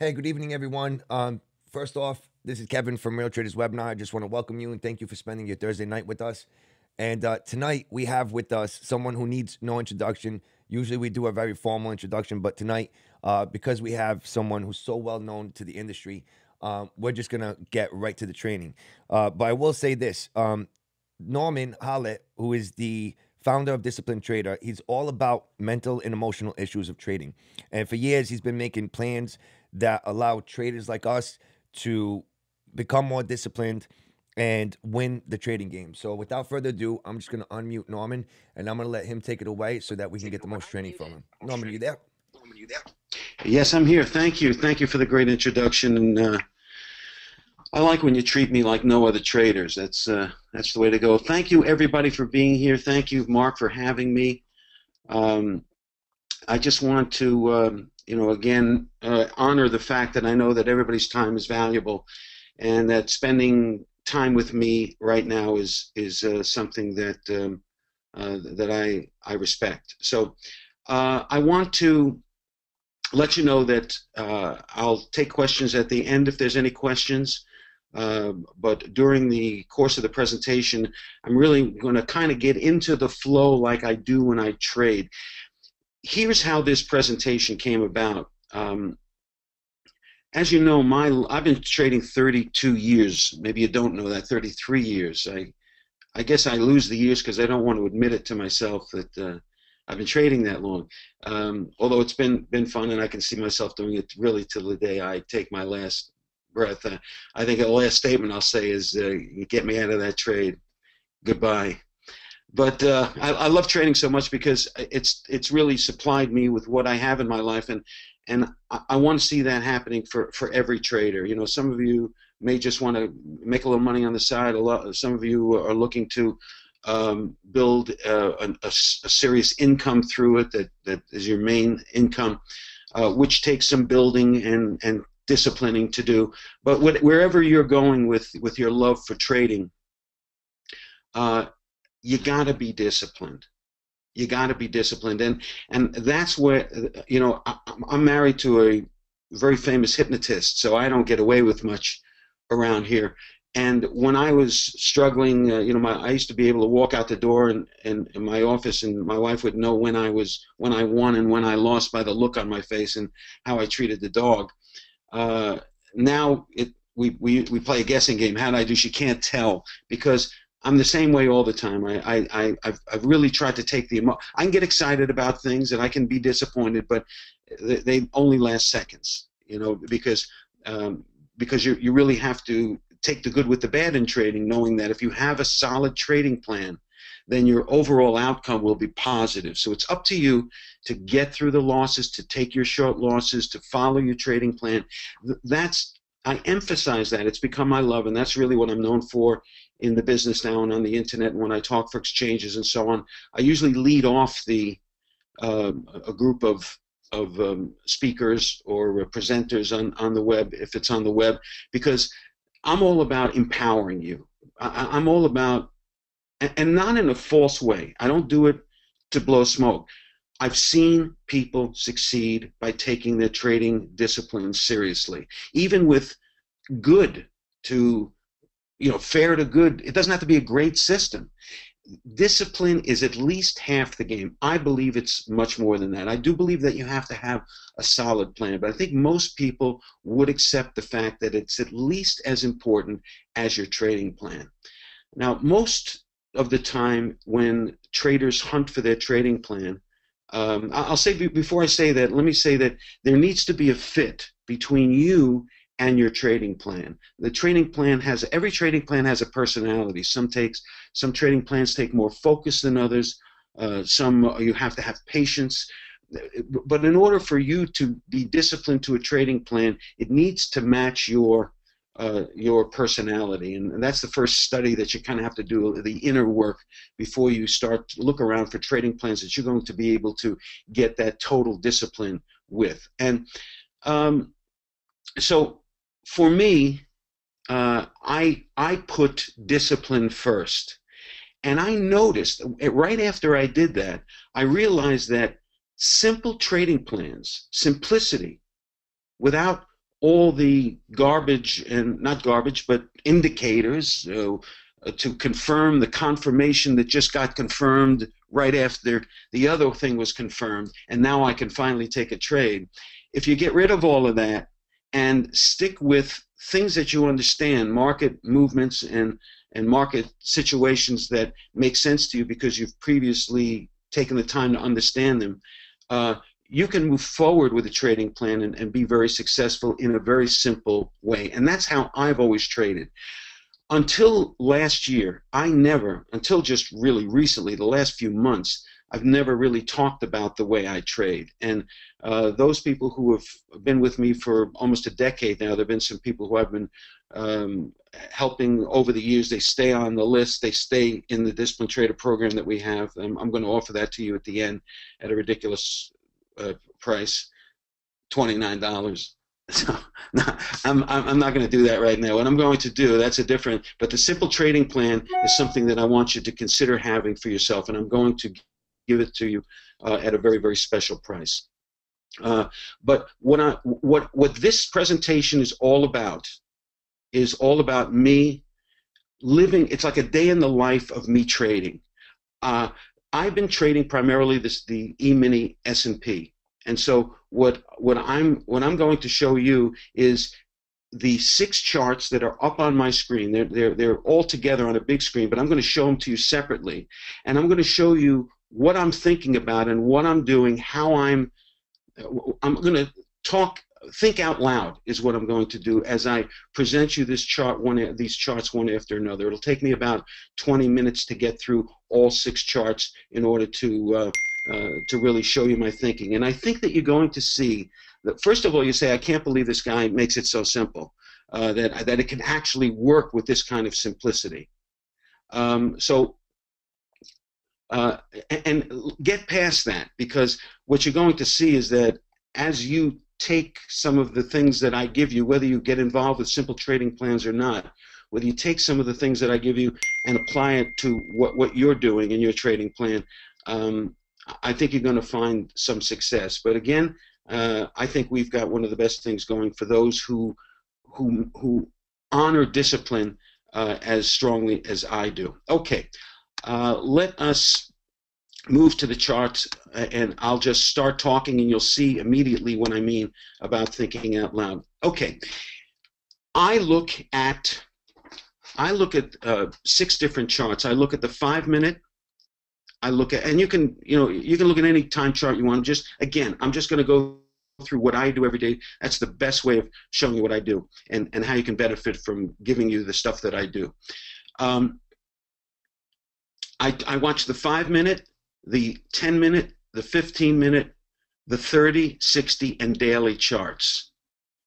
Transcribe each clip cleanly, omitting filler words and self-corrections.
Hey, good evening, everyone. First off, this is Kevin from Real Traders Webinar. I just want to welcome you and thank you for spending your Thursday night with us. And tonight we have with us someone who needs no introduction. Usually we do a very formal introduction, but tonight, because we have someone who's so well known to the industry, we're just going to get right to the training. But I will say this. Norman Hallett, who is the founder of Disciplined Trader, he's all about mental and emotional issues of trading. And for years, he's been making plans that allow traders like us to become more disciplined and win the trading game. So without further ado, I'm just going to unmute Norman and I'm going to let him take it away so that we can get the most training from him. Norman, you there? Yes, I'm here. Thank you. Thank you for the great introduction. And I like when you treat me like no other traders. That's the way to go. Thank you, everybody, for being here. Thank you, Mark, for having me. I just want to, again, honor the fact that I know that everybody's time is valuable, and that spending time with me right now is something that I respect. So I want to let you know that I'll take questions at the end if there's any questions. But during the course of the presentation, I'm really going to kind of get into the flow like I do when I trade. Here's how this presentation came about. As you know, I've been trading 32 years. Maybe you don't know that, 33 years. I guess I lose the years because I don't want to admit it to myself that I've been trading that long. Although it's been fun, and I can see myself doing it really till the day I take my last breath. I think the last statement I'll say is, "Get me out of that trade. Goodbye." But I love trading so much because it's really supplied me with what I have in my life, and I want to see that happening for every trader. You know, some of you may just want to make a little money on the side. Some of you are looking to build a serious income through it that is your main income, which takes some building and disciplining to do. But wherever you're going with your love for trading, you got to be disciplined. You got to be disciplined, and that's where, I'm married to a very famous hypnotist, so I don't get away with much around here. And when I was struggling, I used to be able to walk out the door in my office, and my wife would know when I won and when I lost by the look on my face and how I treated the dog. Now we play a guessing game. How did I do? She can't tell because I'm the same way all the time. I've really tried to take I can get excited about things and I can be disappointed, but they only last seconds, because you really have to take the good with the bad in trading, knowing that if you have a solid trading plan, then your overall outcome will be positive. So it's up to you to get through the losses, to take your short losses, to follow your trading plan. I emphasize that. It's become my love, and that's really what I'm known for in the business now and on the internet, and when I talk for exchanges and so on. I usually lead off a group of speakers or presenters on the web, if it's on the web, because I'm all about empowering you. I'm all about, and not in a false way. I don't do it to blow smoke. I've seen people succeed by taking their trading discipline seriously, even with good to, fair to good. It doesn't have to be a great system. Discipline is at least half the game. I believe it's much more than that. I do believe that you have to have a solid plan, but I think most people would accept the fact that it's at least as important as your trading plan. Now, most of the time when traders hunt for their trading plan, I'll say, before I say that, let me say that there needs to be a fit between you and your trading plan. Every trading plan has a personality. Some trading plans take more focus than others. Some you have to have patience. But in order for you to be disciplined to a trading plan, it needs to match your personality, and that's the first study that you kind of have to do, the inner work, before you start to look around for trading plans that you're going to be able to get that total discipline with. And so for me, I put discipline first, and I noticed right after I did that, I realized that simple trading plans, simplicity, without all the garbage, and not garbage, but indicators to confirm the confirmation that just got confirmed right after the other thing was confirmed, and now I can finally take a trade. If you get rid of all of that and stick with things that you understand, market movements and market situations that make sense to you because you've previously taken the time to understand them, you can move forward with a trading plan and be very successful in a very simple way. And that's how I've always traded. Until last year, until just really recently, the last few months, I've never really talked about the way I trade. And those people who have been with me for almost a decade now, there have been some people who I've been helping over the years. They stay on the list. They stay in the Disciplined Trader program that we have. I'm going to offer that to you at the end at a ridiculous price, $29. So no, I'm not going to do that right now. What I'm going to do, that's a different, but the simple trading plan is something that I want you to consider having for yourself, and I'm going to give it to you at a very, very special price. But what this presentation is all about me living. It's like a day in the life of me trading. I've been trading primarily the Emini S&P. And so what I'm going to show you is the 6 charts that are up on my screen. They're all together on a big screen, but I'm going to show them to you separately. And I'm going to show you what I'm thinking about and what I'm doing, how I'm going to think out loud is what I'm going to do as I present you these charts one after another. It'll take me about 20 minutes to get through all 6 charts in order to really show you my thinking. And I think that you're going to see that, first of all, you say, I can't believe this guy makes it so simple, that it can actually work with this kind of simplicity. And get past that, because what you're going to see is that as you take some of the things that I give you, whether you get involved with simple trading plans or not, whether you take some of the things that I give you and apply it to what you're doing in your trading plan, I think you're going to find some success. But again, I think we've got one of the best things going for those who honor discipline as strongly as I do. Okay, let us move to the charts, and I'll just start talking, and you'll see immediately what I mean about thinking out loud. Okay, I look at 6 different charts. I look at the 5-minute. I look at, and you can look at any time chart you want. I'm just going to go through what I do every day. That's the best way of showing you what I do and how you can benefit from giving you the stuff that I do. I watch the 5-minute, the 10-minute, the 15-minute, the 30, 60, and daily charts.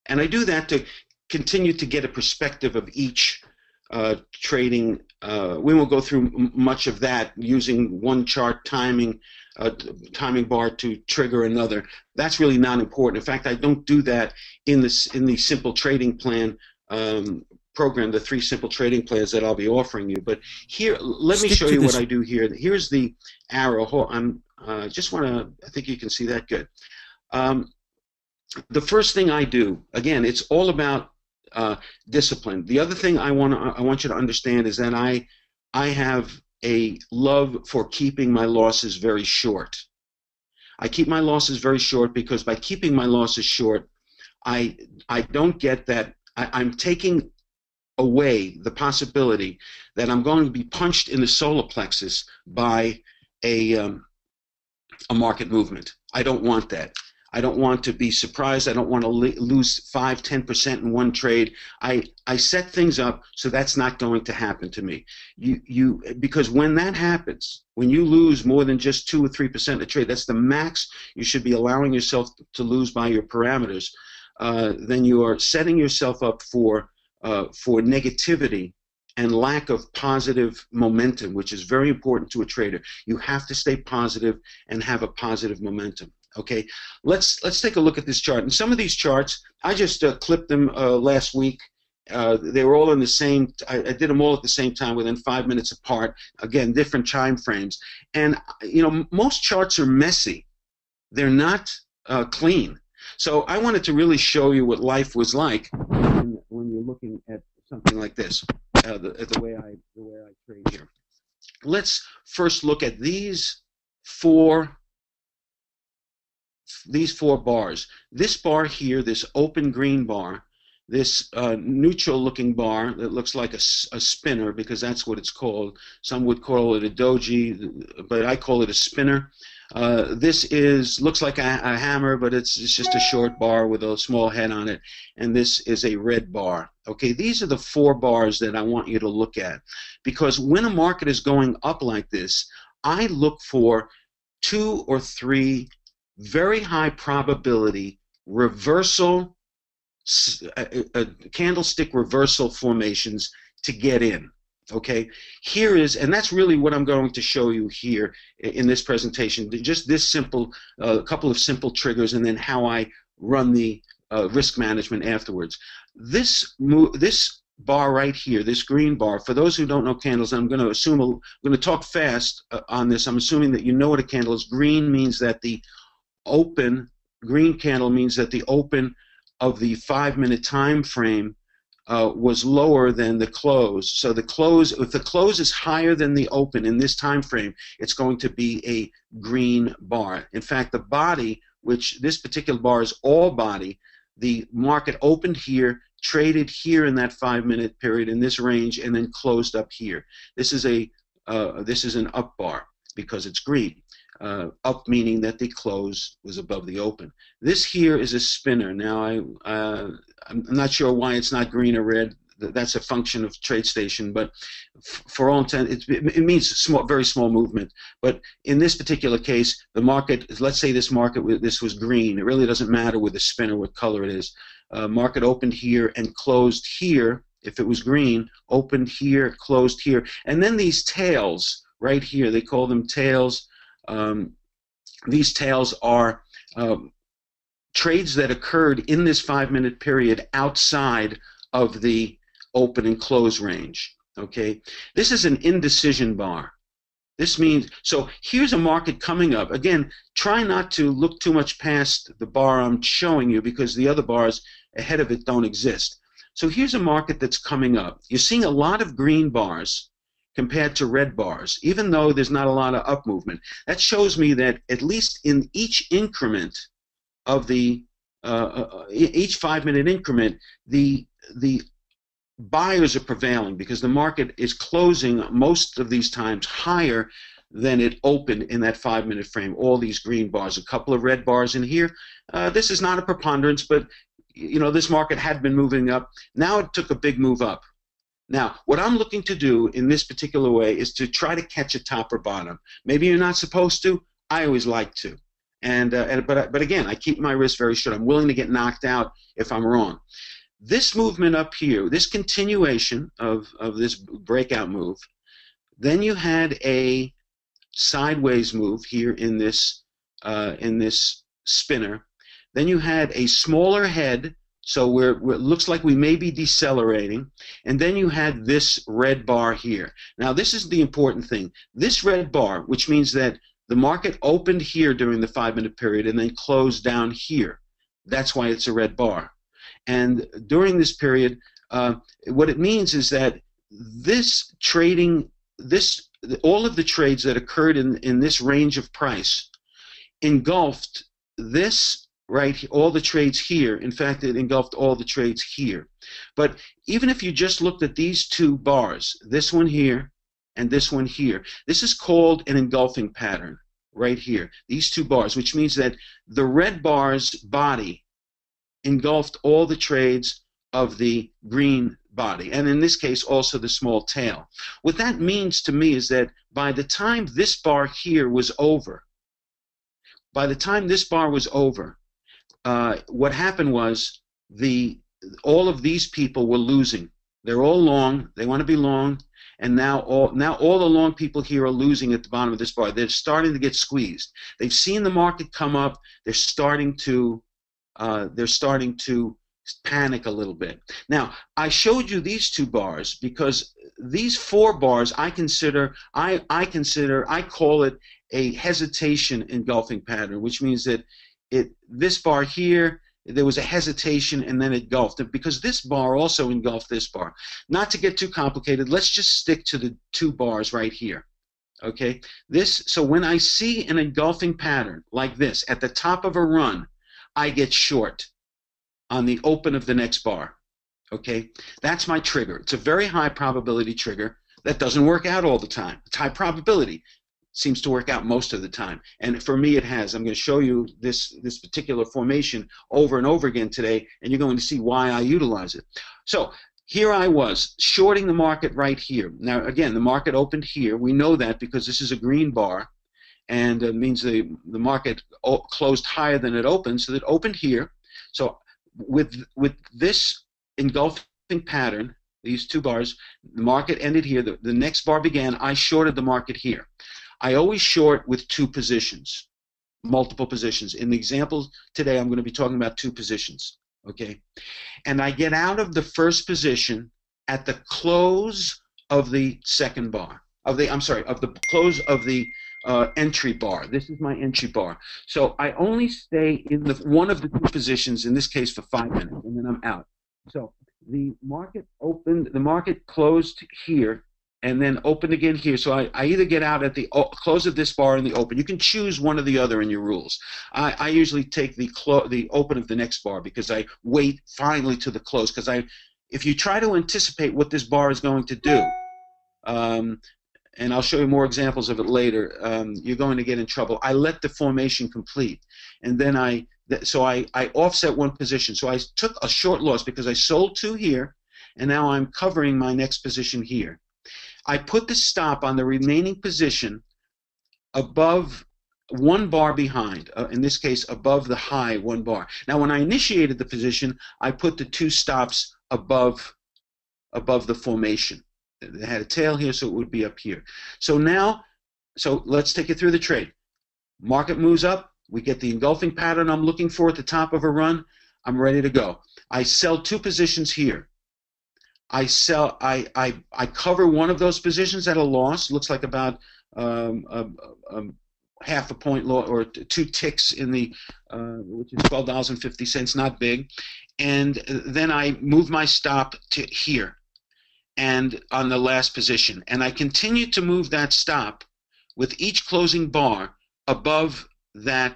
And I do that to continue to get a perspective of each trading. We won't go through much of that using one chart timing bar to trigger another. That's really not important. In fact, I don't do that in the simple trading plan program, the 3 simple trading plans that I'll be offering you. But here, let me show you what I do here. Here's the arrow. I think you can see that good. The first thing I do, again, it's all about discipline. The other thing I want you to understand is that I have a love for keeping my losses very short. I keep my losses very short because by keeping my losses short, I don't get that. I'm taking away the possibility that I'm going to be punched in the solar plexus by a market movement. I don't want that. I don't want to be surprised. I don't want to lose 5-10% in one trade. I set things up so that's not going to happen to me. Because when that happens, when you lose more than just 2 or 3% a trade, that's the max you should be allowing yourself to lose by your parameters. Then you are setting yourself up for negativity and lack of positive momentum, which is very important to a trader. You have to stay positive and have a positive momentum. Okay, let's take a look at this chart. And some of these charts, I just clipped them last week. They were all in the same. I did them all at the same time, within 5 minutes apart. Again, different time frames. And most charts are messy. They're not clean. So I wanted to really show you what life was like when you're looking at something like this, the way I trade here. Let's first look at four these four bars. This bar here, this open green bar, this neutral looking bar that looks like a spinner, because that's what it's called. Some would call it a doji, but I call it a spinner. This looks like a hammer, but it's just a short bar with a small head on it. And this is a red bar. Okay, these are the four bars that I want you to look at, because when a market is going up like this, I look for 2 or 3 very high probability reversal, candlestick reversal formations to get in. Okay, and that's really what I'm going to show you here in this presentation. Just this simple, couple of simple triggers, and then how I run the risk management afterwards. This bar right here, this green bar, for those who don't know candles, I'm going to talk fast on this. I'm assuming that you know what a candle is. Green candle means that the open of the 5-minute time frame was lower than the close. So if the close is higher than the open in this time frame, it's going to be a green bar. In fact, the body, which this particular bar is all body, the market opened here, traded here in that 5-minute period in this range, and then closed up here. This is an up bar because it's green. Up meaning that the close was above the open. This here is a spinner. Now I'm not sure why it's not green or red. That's a function of TradeStation, but for all intent, it means very small movement. But in this particular case, the market, let's say this was green. It really doesn't matter with the spinner what color it is. Market opened here and closed here. If it was green, opened here, closed here, and then these tails right here. They call them tails. These tails are trades that occurred in this 5-minute period outside of the open and close range. Okay, this is an indecision bar. This means, so here's a market coming up. Again, try not to look too much past the bar I'm showing you, because the other bars ahead of it don't exist. So here's a market that's coming up. You're seeing a lot of green bars compared to red bars, even though there's not a lot of up movement. That shows me that at least in each increment of the each 5-minute increment, the buyers are prevailing, because the market is closing most of these times higher than it opened in that 5-minute frame. All these green bars, a couple of red bars in here. This is not a preponderance, but this market had been moving up. Now it took a big move up. Now, what I'm looking to do in this particular way is to try to catch a top or bottom. Maybe you're not supposed to. I always like to. But again, I keep my risk very short. I'm willing to get knocked out if I'm wrong. This movement up here, this continuation of this breakout move, then you had a sideways move here in this spinner. Then you had a smaller head. So it looks like we may be decelerating, and then you had this red bar here. Now this is the important thing. This red bar, which means that the market opened here during the 5-minute period and then closed down here. That's why it's a red bar. And during this period, what it means is that all of the trades that occurred in this range of price engulfed this. Right, all the trades here. In fact, it engulfed all the trades here. But even if you just looked at these two bars, this one here and this one here, this is called an engulfing pattern right here. These two bars, which means that the red bar's body engulfed all the trades of the green body, and in this case also the small tail. What that means to me is that by the time this bar here was over, what happened was all of these people were losing. They're all long. They want to be long, and now all the long people here are losing at the bottom of this bar. They're starting to get squeezed. They've seen the market come up. They're starting to panic a little bit. Now, I showed you these two bars because these four bars I call it a hesitation engulfing pattern, which means that this bar here, there was a hesitation and then it engulfed it because this bar also engulfed this bar. Not to get too complicated, let's just stick to the two bars right here. Okay, so when I see an engulfing pattern like this at the top of a run, I get short on the open of the next bar. Okay, that's my trigger. It's a very high probability trigger that doesn't work out all the time. It's high probability. Seems to work out most of the time, and for me it has. I'm going to show you this particular formation over and over again today, and you're going to see why I utilize it. So here I was shorting the market right here. Now again, the market opened here. We know that because this is a green bar, and it means the market closed higher than it opened, so it opened here. So with this engulfing pattern, these two bars, the market ended here. The next bar began. I shorted the market here. I always short with two positions, multiple positions. In the example today, I'm going to be talking about two positions, okay? And I get out of the first position at the close of the second bar, of the close of the entry bar. This is my entry bar. So I only stay in one of the two positions, in this case for 5 minutes, and then I'm out. So the market opened, the market closed here, and then open again here. So I either get out at the close of this bar and the open. You can choose one or the other in your rules. I usually take the open of the next bar because I wait finally to the close. Because if you try to anticipate what this bar is going to do, and I'll show you more examples of it later, you're going to get in trouble. I let the formation complete, and then I offset one position. So I took a short loss because I sold two here, and now I'm covering my next position here. I put the stop on the remaining position above one bar behind, in this case above the high one bar. Now when I initiated the position, I put the two stops above the formation. It had a tail here, so it would be up here. So let's take it through the trade. Market moves up, we get the engulfing pattern I'm looking for at the top of a run, I'm ready to go. I sell two positions here. I cover one of those positions at a loss. Looks like about half a point loss or 2 ticks in the which is $12.50. Not big. And then I move my stop to here, and on the last position, and I continue to move that stop with each closing bar above the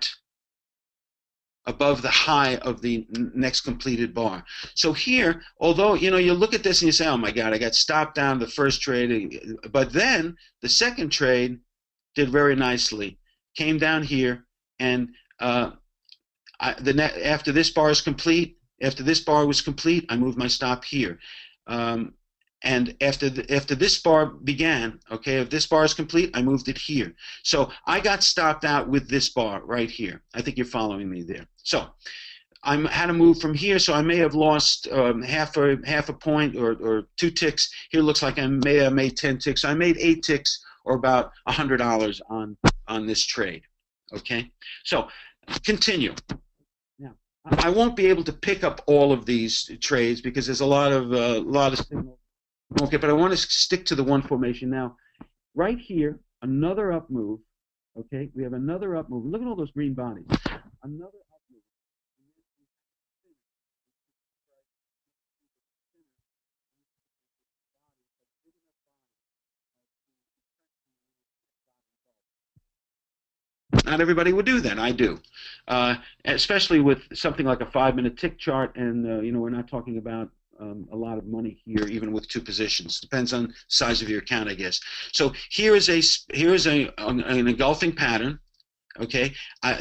high of the next completed bar. So here, although you look at this and you say, oh my God, I got stopped down the first trade, but then the second trade did very nicely. Came down here, and after this bar is complete, after this bar was complete, I moved my stop here. And after this bar began, okay, if this bar is complete, I moved it here. So I got stopped out with this bar right here. I think you're following me there. So I had to move from here, so I may have lost half a point or 2 ticks. Here looks like I may have made 10 ticks. So I made 8 ticks, or about $100 on this trade. Okay, so continue. Now I won't be able to pick up all of these trades because there's a lot of signals. Okay, but I want to stick to the one formation now. Right here, another up move. Okay, we have another up move. Look at all those green bodies. Another up move. Not everybody would do that. I do, especially with something like a 5-minute tick chart, and we're not talking about a lot of money here, even with 2 positions. Depends on size of your account, I guess. So here is an engulfing pattern. Okay,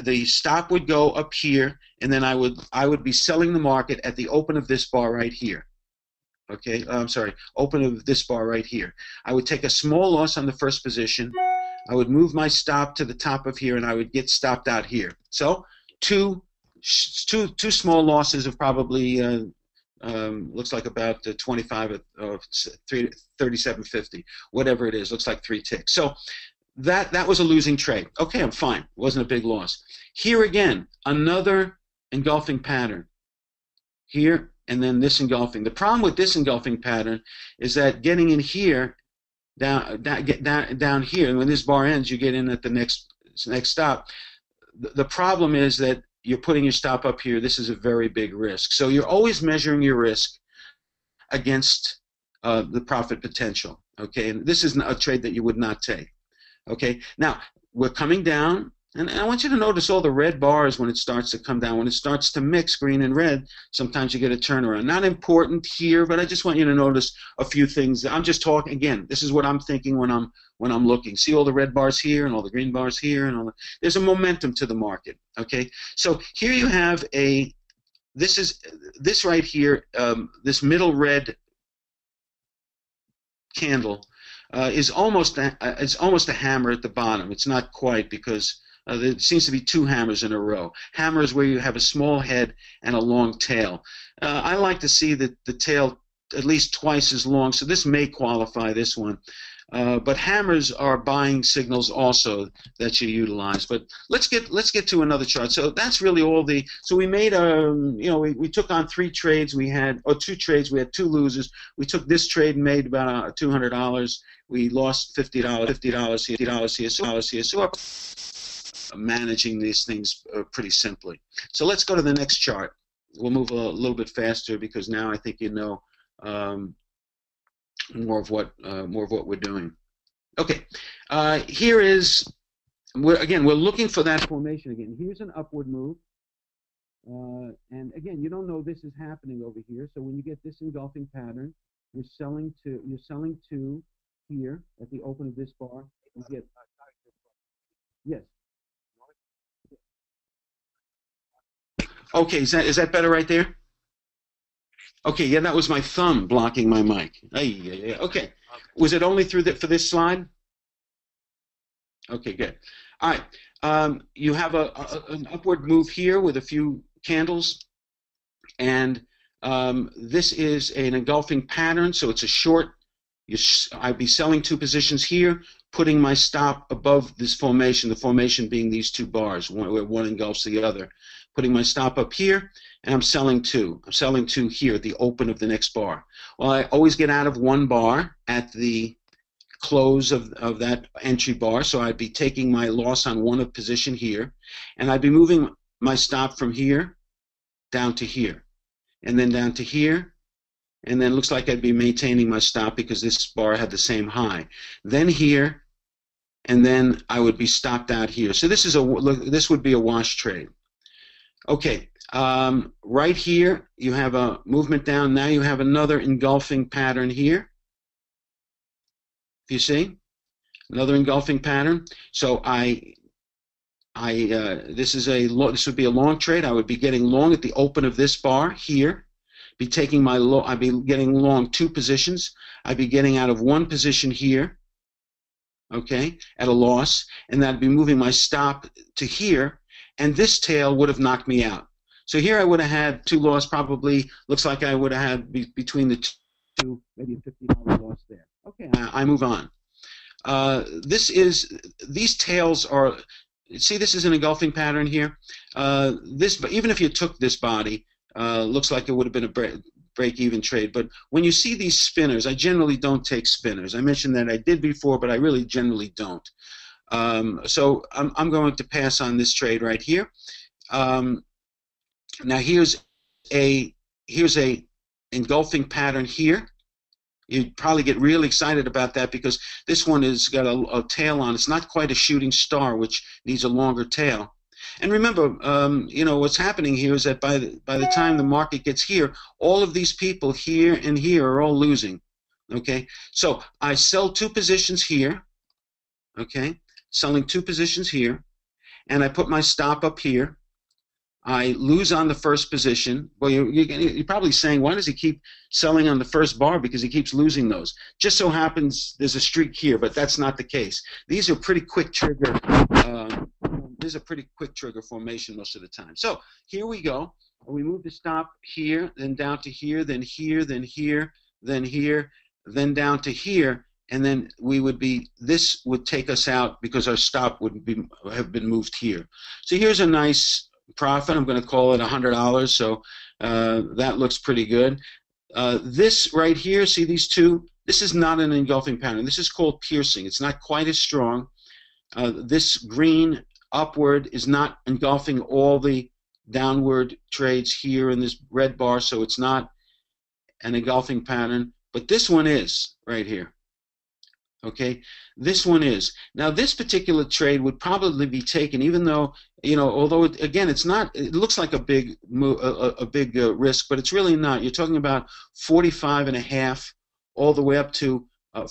the stop would go up here, and then I would be selling the market at the open of this bar right here. Okay, I'm sorry, open of this bar right here. I would take a small loss on the first position. I would move my stop to the top of here, and I would get stopped out here. So two small losses of probably looks like about 25 or 37.50, whatever it is. Looks like 3 ticks. So that was a losing trade. Okay, I'm fine. It wasn't a big loss. Here again, another engulfing pattern. Here and then this engulfing. The problem with this engulfing pattern is that getting in here, down here, and when this bar ends, you get in at the next stop. The problem is that you're putting your stop up here. This is a very big risk. So you're always measuring your risk against the profit potential. Okay, and this is a trade that you would not take. Okay, now we're coming down, and I want you to notice all the red bars when it starts to come down. When it starts to mix green and red, sometimes you get a turnaround. Not important here, but I just want you to notice a few things. I'm just talking again. This is what I'm thinking when I'm looking. See all the red bars here and all the green bars here, and there's a momentum to the market. Okay, so here you have this right here, this middle red candle is almost a hammer at the bottom. It's not quite, because there seems to be two hammers in a row. Hammers where you have a small head and a long tail. I like to see the tail at least twice as long, so this may qualify this one. But hammers are buying signals also that you utilize. But let's get to another chart. So that's really all the. So we made we took on 3 trades. We had 2 trades. We had 2 losers. We took this trade and made about $200. We lost $50 here. So we're managing these things pretty simply. So let's go to the next chart. We'll move a little bit faster because now I think you know. More of what we're doing. Okay, here is we're looking for that formation again. Here's an upward move, and again, you don't know this is happening over here. So when you get this engulfing pattern, you're selling to here at the open of this bar. You get yes. Okay, is that better right there? Okay, yeah, that was my thumb blocking my mic. Okay. Was it only for this slide? Okay, good. All right. You have an upward move here with a few candles, and this is an engulfing pattern, so it's a short. I'd be selling 2 positions here, putting my stop above this formation, the formation being these 2 bars, where one engulfs the other. Putting my stop up here, and I'm selling 2. I'm selling 2 here at the open of the next bar. Well, I always get out of 1 bar at the close of that entry bar, so I'd be taking my loss on one position here, and I'd be moving my stop from here down to here, and then down to here, and then it looks like I'd be maintaining my stop because this bar had the same high. Then here, and then I would be stopped out here. So this would be a wash trade. Okay, right here you have a movement down. Now you have another engulfing pattern here. You see, another engulfing pattern. So this would be a long trade. I would be getting long at the open of this bar here. Be taking my I'd be getting long 2 positions. I'd be getting out of 1 position here. Okay, at a loss, and then I'd be moving my stop to here. And this tail would have knocked me out. So here I would have had 2 loss, probably looks like I would have had between the 2, maybe a $50 loss there. Okay, I move on. These tails are, see, this is an engulfing pattern here. But even if you took this body, looks like it would have been a break-even trade. But when you see these spinners, I generally don't take spinners. I mentioned that I did before, but I really generally don't. So I'm going to pass on this trade right here. Now here's a engulfing pattern here. You'd probably get really excited about that because this one has got a tail on. It's not quite a shooting star, which needs a longer tail. And remember, what's happening here is that by the time the market gets here, all of these people here and here are all losing. Okay, so I sell 2 positions here. Okay. Selling 2 positions here, and I put my stop up here. I lose on the first position. Well, you're probably saying, why does he keep selling on the first bar? Because he keeps losing those. Just so happens there's a streak here, but that's not the case. These are pretty quick trigger. There's a pretty quick trigger formation most of the time. So here we go. We move the stop here, then down to here, then here, then here, then here, then down to here. And then this would take us out because our stop would have been moved here. So here's a nice profit. I'm going to call it $100. So that looks pretty good. This right here, see these 2? This is not an engulfing pattern. This is called piercing. It's not quite as strong. This green upward is not engulfing all the downward trades here in this red bar, so it's not an engulfing pattern, but this one is right here. Okay, this one is. Now, this particular trade would probably be taken, even though, although again, it's not. It looks like a big risk, but it's really not. You're talking about 45 and a half, all the way up to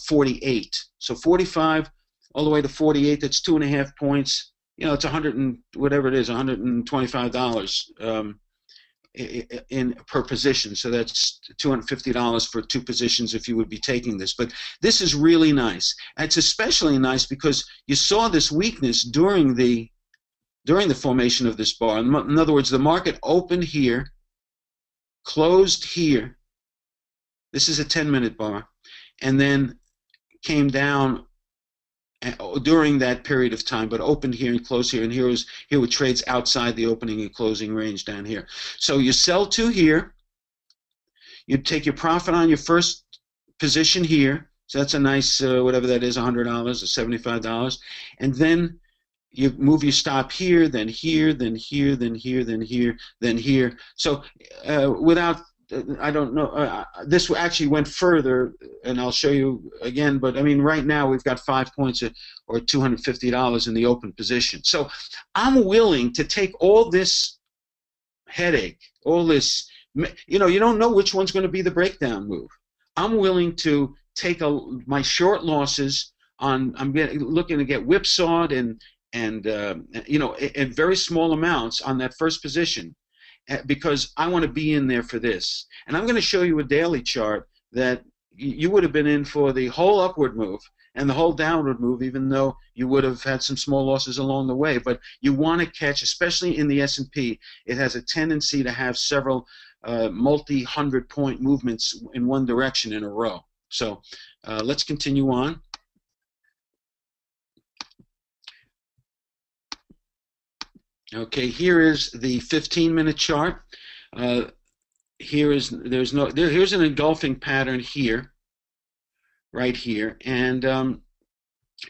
48. So 45 all the way to 48. That's 2.5 points. It's 100 and whatever it is, $125 in per position. So that's $250 for 2 positions if you would be taking this. But this is really nice. And it's especially nice because you saw this weakness during the formation of this bar. In other words, the market opened here, closed here. This is a 10-minute bar, and then came down during that period of time, but opened here and closed here, and here were trades outside the opening and closing range down here. So you sell to here, you take your profit on your first position here, so that's a nice whatever that is, $100 or $75, and then you move your stop here, then here, then here, then here, then here, then here. So without I don't know. This actually went further, and I'll show you again. But I mean, right now we've got 5 points or $250 in the open position. So I'm willing to take all this headache, all this. You don't know which one's going to be the breakdown move. I'm willing to take my short losses on. I'm looking to get whipsawed and in very small amounts on that first position, because I want to be in there for this. And I'm going to show you a daily chart that you would have been in for the whole upward move and the whole downward move, even though you would have had some small losses along the way. But you want to catch, especially in the S&P, it has a tendency to have several multi-100-point movements in one direction in a row. So let's continue on. Okay, here is the 15-minute chart. Here's an engulfing pattern here, right here, and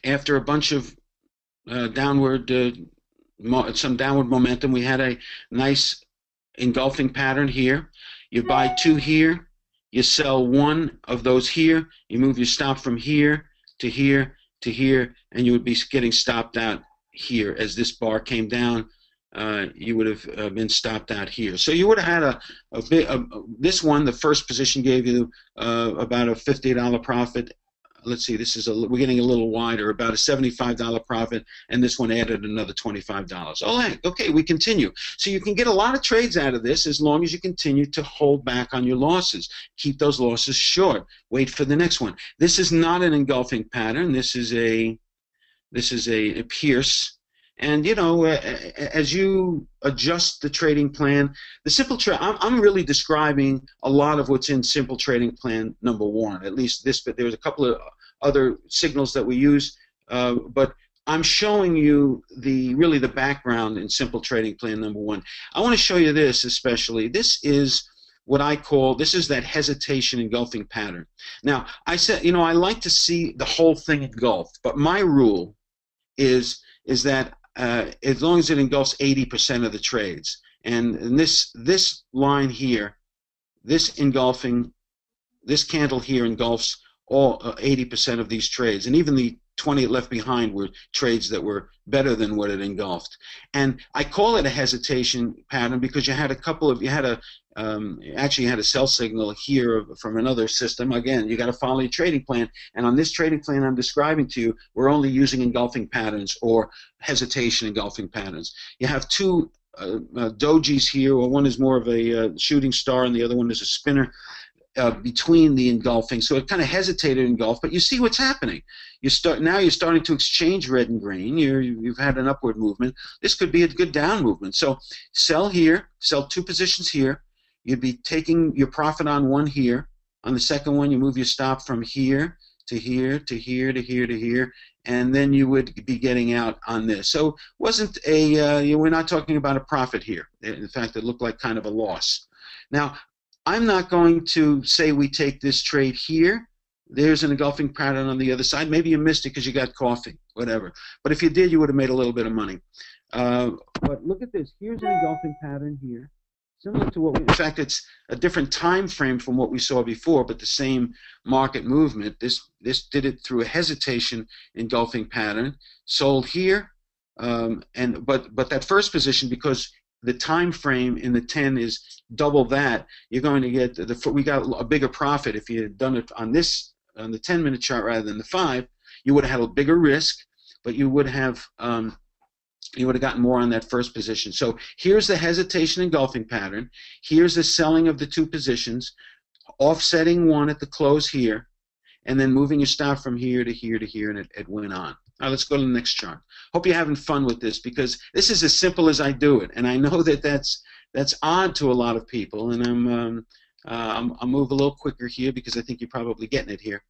after a bunch of some downward momentum, we had a nice engulfing pattern here. You buy 2 here, you sell 1 of those here, you move your stop from here to here to here, and you would be getting stopped out here as this bar came down. You would have been stopped out here. So you would have had this one, the first position gave you about a $50 profit. Let's see, we're getting a little wider, about a $75 profit, and this one added another $25. All right, okay, we continue. So you can get a lot of trades out of this as long as you continue to hold back on your losses. Keep those losses short. Wait for the next one. This is not an engulfing pattern. This is a pierce. And as you adjust the trading plan, the simple trade, I'm really describing a lot of what's in simple trading plan number 1, at least this, but there's a couple of other signals that we use, but I'm showing you really the background in simple trading plan number 1. I want to show you this especially. This is what I call, this is that hesitation engulfing pattern. Now, I said, I like to see the whole thing engulfed, but my rule is that as long as it engulfs 80% of the trades, and this line here, this candle here engulfs all 80% of these trades, and even the 20 left behind were trades that were better than what it engulfed. And I call it a hesitation pattern because you had actually had a sell signal here from another system. Again, you got to follow your trading plan, and on this trading plan I'm describing to you, we're only using engulfing patterns or hesitation engulfing patterns. You have 2 dojis here, or one is more of a shooting star and the other one is a spinner. Between the engulfing, so it kind of hesitated engulf, but you see what's happening. Now you're starting to exchange red and green. You've had an upward movement. This could be a good down movement. So sell here, sell 2 positions here. You'd be taking your profit on 1 here. On the second one, you move your stop from here to here to here to here to here, and then you would be getting out on this. So it wasn't we're not talking about a profit here. In fact, it looked like kind of a loss. Now, I'm not going to say we take this trade here, There's an engulfing pattern on the other side. Maybe you missed it because you got coffee, whatever. But if you did, you would have made a little bit of money. But look at this. Here's an engulfing pattern here, similar to what we, in fact, it's a different time frame from what we saw before, but the same market movement. This did it through a hesitation engulfing pattern, sold here, but that first position, because the time frame in the 10 is double that, you're going to get we got a bigger profit if you had done it on the 10-minute chart rather than the 5. You would have had a bigger risk, but you would have gotten more on that first position. So here's the hesitation engulfing pattern. Here's the selling of the 2 positions, offsetting one at the close here, and then moving your stop from here to here to here, and it went on. Now let's go to the next chart. Hope you're having fun with this, because this is as simple as I do it, and I know that's odd to a lot of people, and I'll move a little quicker here because I think you're probably getting it here.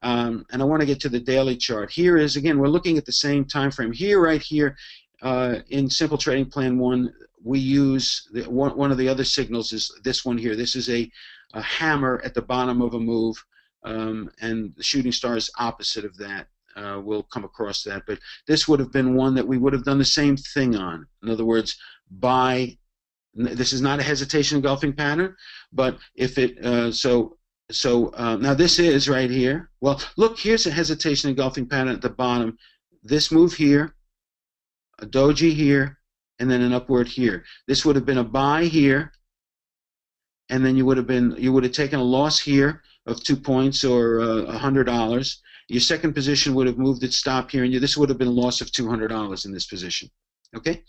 And I want to get to the daily chart. Here is, again, we're looking at the same time frame. Here, right here, in Simple Trading Plan 1, we use one of the other signals is this one here. This is a hammer at the bottom of a move, and the shooting star is opposite of that. We'll come across that, but this would have been one that we would have done the same thing on. In other words, buy. This is not a hesitation engulfing pattern, but if it now this is right here. Well, look, here's a hesitation engulfing pattern at the bottom. This move here, a doji here, and then an upward here. This would have been a buy here, and then you would have taken a loss here of 2 points or $100. Your second position would have moved its stop here, and this would have been a loss of $200 in this position. Okay.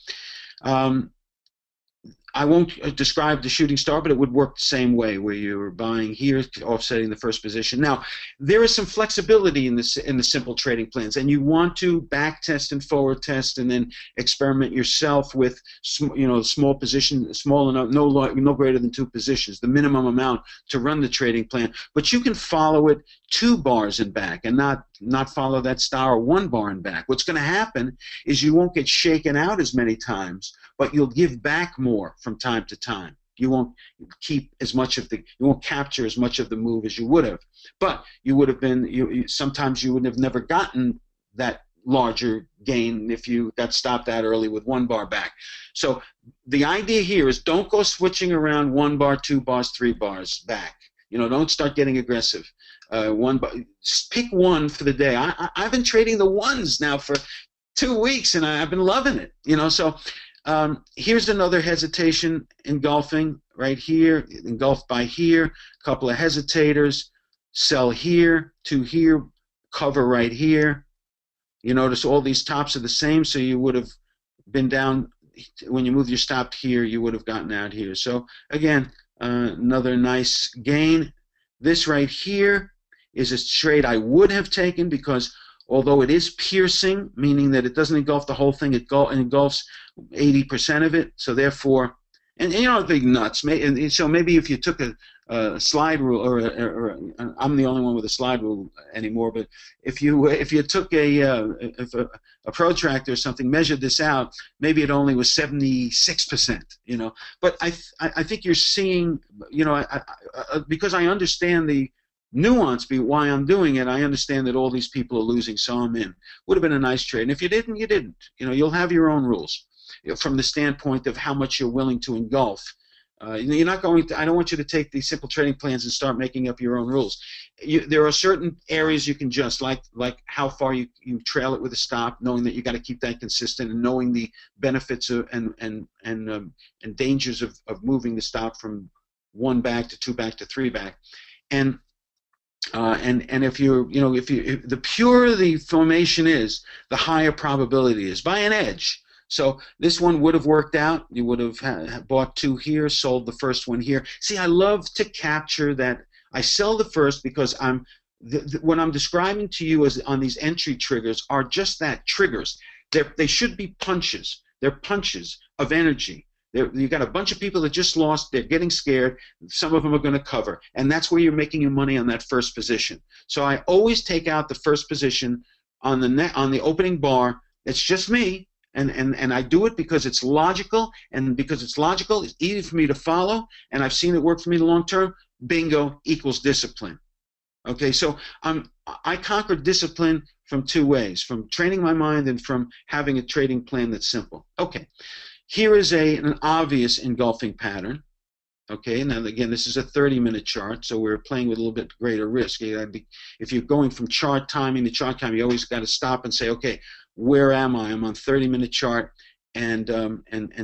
I won't describe the shooting star, but it would work the same way, where you're buying here, offsetting the first position. Now, there is some flexibility in the simple trading plans, and you want to back test and forward test, and then experiment yourself with, small position, small enough, no greater than 2 positions, the minimum amount to run the trading plan. But you can follow it 2 bars and back, and not follow that star 1 bar and back. What's going to happen is you won't get shaken out as many times, but you'll give back more from time to time. You won't keep as much of you won't capture as much of the move as you would have. But you would have been, sometimes you would have never gotten that larger gain if you got stopped out early with 1 bar back. So the idea here is don't go switching around 1 bar, 2 bars, 3 bars back. Don't start getting aggressive. Pick one for the day. I've been trading the ones now for 2 weeks, and I've been loving it. So here's another hesitation engulfing right here, engulfed by here, a couple of hesitators, sell here, 2 here, cover right here. You notice all these tops are the same, so you would have been down. When you move your stop here, you would have gotten out here. So again, another nice gain. This right here is a trade I would have taken, because although it is piercing, meaning that it doesn't engulf the whole thing, it engulfs 80% of it. So therefore, and big nuts. So maybe if you took a slide rule, or I'm the only one with a slide rule anymore, but if you took a protractor or something, measured this out, maybe it only was 76%. But I think you're seeing, because I understand the nuance why I'm doing it. I understand that all these people are losing, so I'm in. Would have been a nice trade. And if you didn't, you didn't. You'll have your own rules from the standpoint of how much you're willing to engulf. You're not going to. I don't want you to take these simple trading plans and start making up your own rules. There are certain areas you can just like how far you trail it with a stop, knowing that you got to keep that consistent, and knowing the benefits of, and dangers of moving the stop from 1 back to 2 back to 3 back, and if the purer the formation is, the higher probability is by an edge. So this one would have worked out. You would have bought 2 here, sold the first one here. See, I love to capture that. I sell the first because what I'm describing to you as on these entry triggers are just that, triggers. They should be punches. They're punches of energy. You've got a bunch of people that just lost. They're getting scared. Some of them are going to cover, and that's where you're making your money on that first position. So I always take out the first position on the opening bar. It's just me, and I do it because it's logical, and because it's logical, it's easy for me to follow, and I've seen it work for me in the long term. Bingo, equals discipline. Okay, so I conquered discipline from two ways: from training my mind and from having a trading plan that's simple. Okay, here is an obvious engulfing pattern. Okay, now again, this is a 30-minute chart, so we're playing with a little bit greater risk. If you're going from chart timing to chart time, you always got to stop and say, okay, where am I? I'm on 30-minute chart, and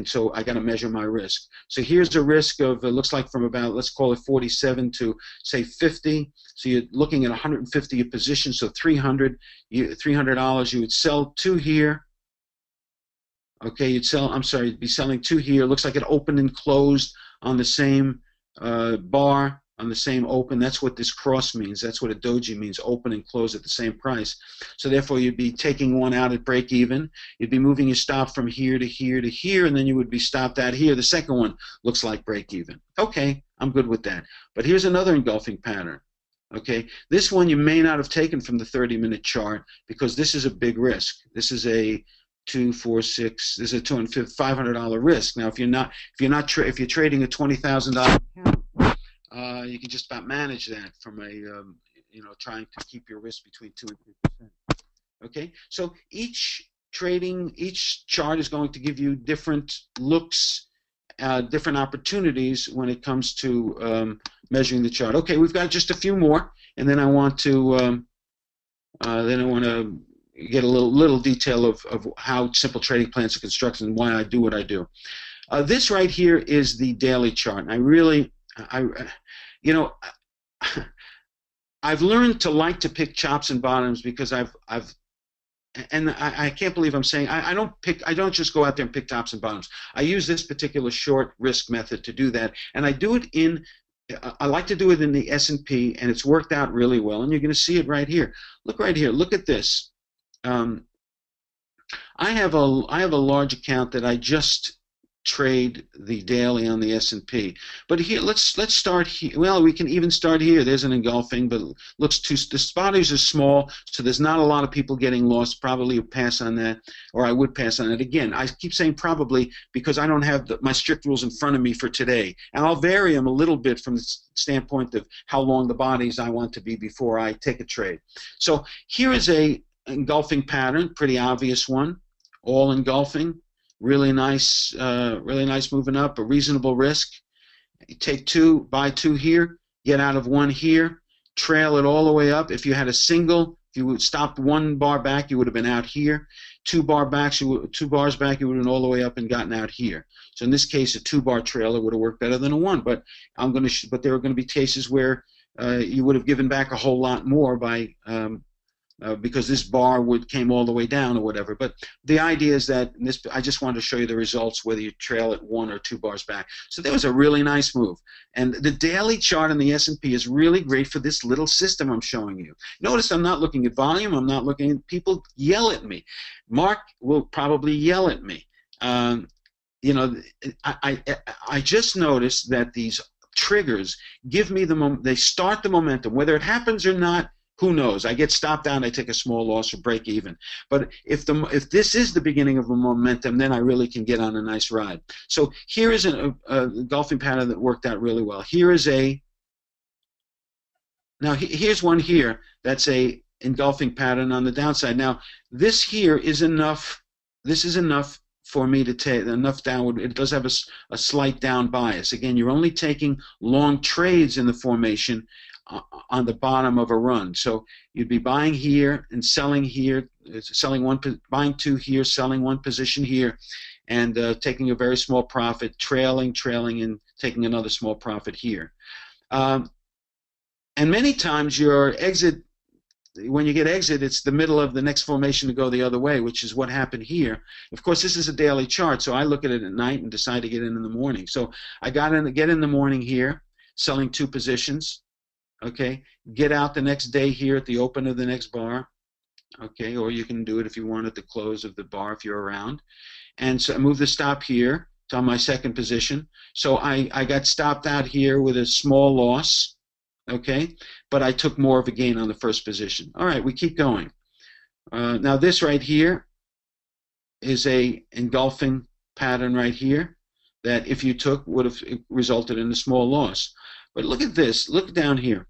so I got to measure my risk. So here's a risk of, it looks like from about, let's call it 47 to say 50. So you're looking at 150 a position, so $300 you would sell two here. Okay, you'd be selling two here. It looks like it opened and closed on the same bar, on the same open. That's what this cross means. That's what a doji means, open and close at the same price. So therefore, you'd be taking one out at break even. You'd be moving your stop from here to here to here, and then you would be stopped out here. The second one looks like break even. Okay, I'm good with that. But here's another engulfing pattern. Okay, this one you may not have taken from the 30-minute chart because this is a big risk. This is a 2, 4, 6. This is a $500 risk. Now, if you're trading a $20,000 account, you can just about manage that from trying to keep your risk between 2 and 3%. Okay, so each chart is going to give you different looks, different opportunities when it comes to measuring the chart. Okay, we've got just a few more, and then I want to get a little detail of how simple trading plans are constructed and why I do what I do. This right here is the daily chart. And I've learned to like to pick chops and bottoms because I can't believe I'm saying I don't just go out there and pick tops and bottoms. I use this particular short risk method to do that, and I do it I like to do it in the S&P, and it's worked out really well. And you're going to see it right here. Look right here. Look at this. I have a large account that I just trade the daily on the S&P. But here, let's start here. Well, we can even start here. There's an engulfing, but the spotters are small, so there's not a lot of people getting lost. Probably would pass on that, or I would pass on it. Again, I keep saying probably because I don't have my strict rules in front of me for today, and I'll vary them a little bit from the standpoint of how long the bodies I want to be before I take a trade. So here is a engulfing pattern, pretty obvious one, all engulfing. Really nice moving up, a reasonable risk. You take two, buy two here, get out of one here, trail it all the way up. If you had a single, if you would stopped one bar back, you would have been out here. 2 bars back, you would have been all the way up and gotten out here. So in this case, a 2-bar trailer would have worked better than a 1. But but there are going to be cases where you would have given back a whole lot more by because this bar came all the way down or whatever. But the idea is that I just wanted to show you the results whether you trail it 1 or 2 bars back. So that was a really nice move. And the daily chart on the S&P is really great for this little system I'm showing you. Notice I'm not looking at volume. I'm not looking at people yell at me. Mark will probably yell at me. I just noticed that these triggers give me they start the momentum. Whether it happens or not, who knows? I get stopped out, I take a small loss or break even. But if this is the beginning of a momentum, then I really can get on a nice ride. So here is a golfing pattern that worked out really well. Here's one here that's a engulfing pattern on the downside. Now this here is enough. This is enough for me to take enough downward. It does have a slight down bias. Again, you're only taking long trades in the formation on the bottom of a run. So you'd be buying here and selling here, buying 2 here, selling 1 position here, and taking a very small profit, trailing, and taking another small profit here. And many times your exit, when you get exit, it's the middle of the next formation to go the other way, which is what happened here. Of course, this is a daily chart, so I look at it at night and decide to get in the morning. So I get in the morning here, selling 2 positions. Okay, get out the next day here at the open of the next bar. Okay, or you can do it if you want at the close of the bar if you're around. And so I move the stop here to my second position. So I got stopped out here with a small loss. Okay, but I took more of a gain on the first position. All right, we keep going. Now this right here is a engulfing pattern right here that if you took would have resulted in a small loss. But look at this. Look down here.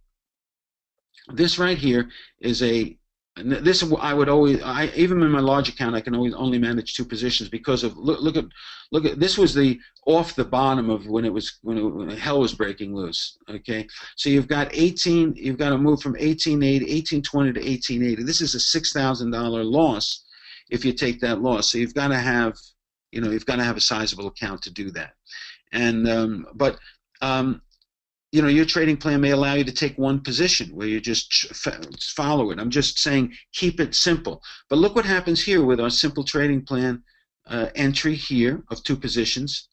This right here is a, this I would always, even in my large account, I can always only manage 2 positions because of, look at this was the off the bottom of when it was, when hell was breaking loose. Okay, so you've got 18, you've got to move from 1880, 1820 to 1880. This is a $6,000 loss if you take that loss. So you've got to have, you've got to have a sizable account to do that. And your trading plan may allow you to take one position where you just follow it. I'm just saying keep it simple. But look what happens here with our simple trading plan entry here of 2 positions.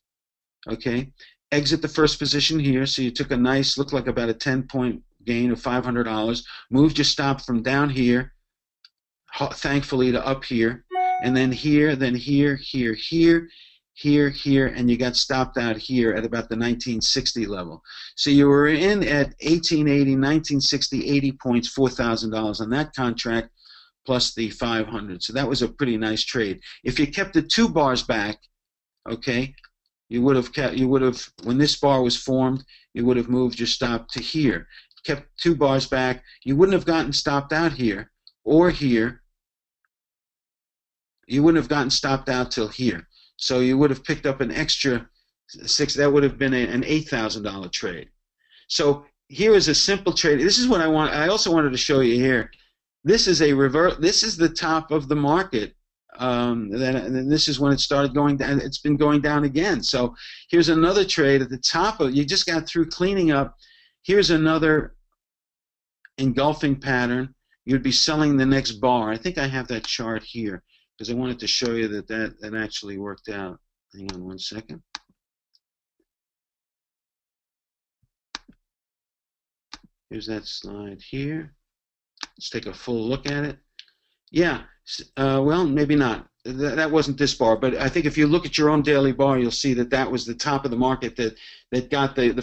Okay, exit the first position here. So you took a nice, looked like about a 10-point gain of $500. Moved your stop from down here, thankfully, to up here. And then here, here, and you got stopped out here at about the 1960 level. So you were in at 1880, 1960, 80 points, $4,000 on that contract, plus the 500. So that was a pretty nice trade. If you kept the 2 bars back, okay, you would have, when this bar was formed, you would have moved your stop to here. Kept 2 bars back, you wouldn't have gotten stopped out here or here. You wouldn't have gotten stopped out till here. So you would have picked up an extra 6. That would have been an $8,000 trade. So here is a simple trade. This is what I want. I also wanted to show you here. This is a reverse. This is the top of the market. And this is when it started going down. It's been going down again. So here's another trade at the top of. You just got through cleaning up. Here's another engulfing pattern. You'd be selling the next bar. I think I have that chart here, because I wanted to show you that actually worked out. Hang on one second. Here's that slide here. Let's take a full look at it. Yeah, well, maybe not. That wasn't this bar, but I think if you look at your own daily bar, you'll see that was the top of the market that got the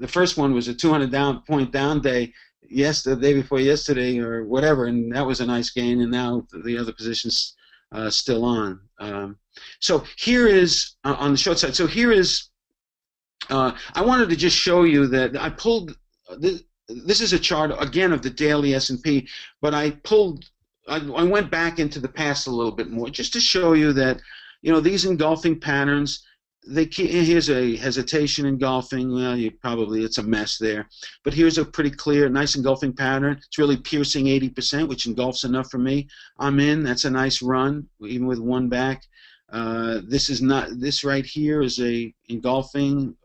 first one was a 200-point down day. Yes, the day before yesterday or whatever, and that was a nice gain, and now the other positions still on. So here is on the short side. So here is. I wanted to just show you that I pulled. This is a chart again of the daily S&P, but I went back into the past a little bit more just to show you that these engulfing patterns. Here's a hesitation engulfing. Well, it's a mess there, but here's a pretty clear, nice engulfing pattern. It's really piercing 80%, which engulfs enough for me. I'm in. That's a nice run, even with 1 back. This right here is a engulfing,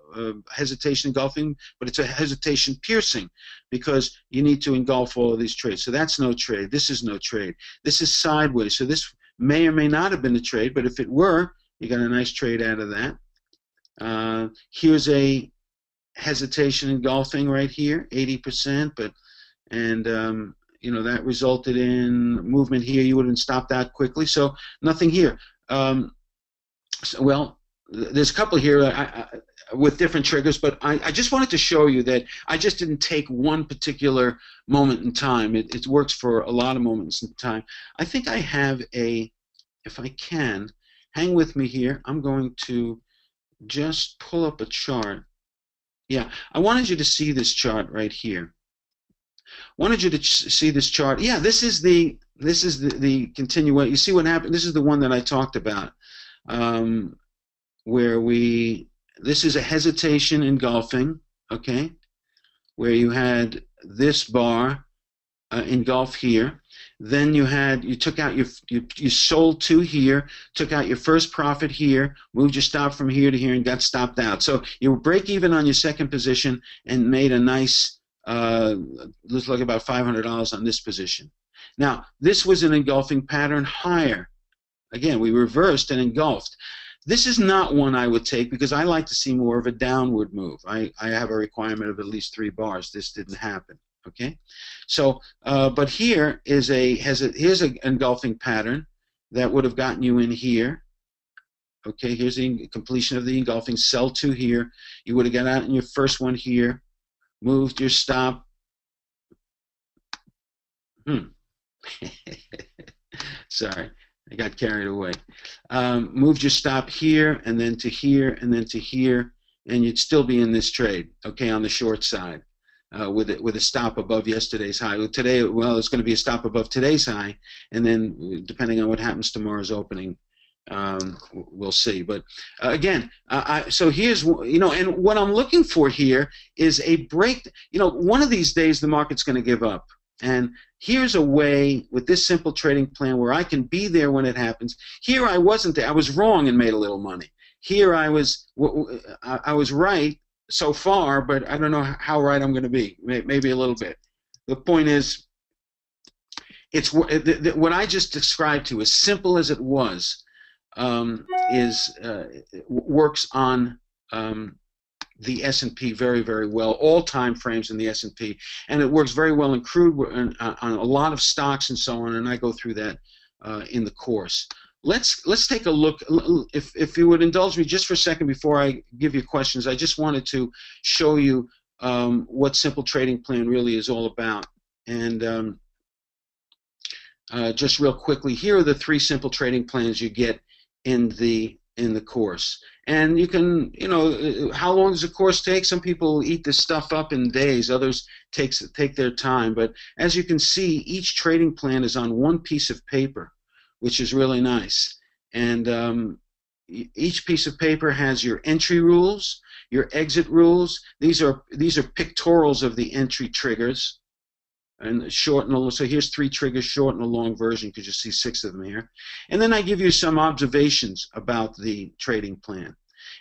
hesitation engulfing, but it's a hesitation piercing because you need to engulf all of these trades. So that's no trade. This is no trade. This is sideways. So this may or may not have been a trade, but if it were, you got a nice trade out of that. Here's a hesitation engulfing right here, 80%, that resulted in movement here. You would have been stopped out quickly, so nothing here. Well, there's a couple here with different triggers, but I just wanted to show you that I just didn't take one particular moment in time. It works for a lot of moments in time. I think I have if I can, hang with me here. I'm going to just pull up a chart. Yeah, I wanted you to see this chart right here. Wanted you to see this chart. Yeah, this is the continuation. You see what happened? This is the one that I talked about, where this is a hesitation engulfing, okay, where you had this bar engulf here. Then you took out you sold 2 here, took out your first profit here, moved your stop from here to here, and got stopped out. So you break even on your second position and made a nice, looks like about $500 on this position. Now this was an engulfing pattern higher. Again, we reversed and engulfed. This is not one I would take because I like to see more of a downward move. I have a requirement of at least 3 bars. This didn't happen. Okay, so but here is here's an engulfing pattern that would have gotten you in here. Okay, here's the completion of the engulfing. Sell 2 here. You would have got out in your first one here, moved your stop. Sorry, I got carried away. Moved your stop here, and then to here, and then to here, and you'd still be in this trade. Okay, on the short side. with a stop above yesterday's high. Today, well, it's going to be a stop above today's high, and then depending on what happens tomorrow's opening, we'll see. But again, so here's, and what I'm looking for here is a break. One of these days the market's going to give up, and here's a way with this simple trading plan where I can be there when it happens. Here I wasn't there. I was wrong and made a little money. Here I was right so far, but I don't know how right I'm going to be. Maybe a little bit. The point is, it's what I just described to, as simple as it was, works on the S&P very, very well. All time frames in the S&P, and it works very well in crude, on a lot of stocks and so on. And I go through that in the course. Let's take a look. If you would indulge me just for a second before I give you questions, I just wanted to show you what simple trading plan really is all about. And just real quickly, here are the 3 simple trading plans you get in the course. And you can, how long does a course take? Some people eat this stuff up in days. Others take their time. But as you can see, each trading plan is on one piece of paper, which is really nice. And each piece of paper has your entry rules, your exit rules. These are pictorials of the entry triggers, and short and long. So here's 3 triggers, short and a long version, because you see 6 of them here. And then I give you some observations about the trading plan.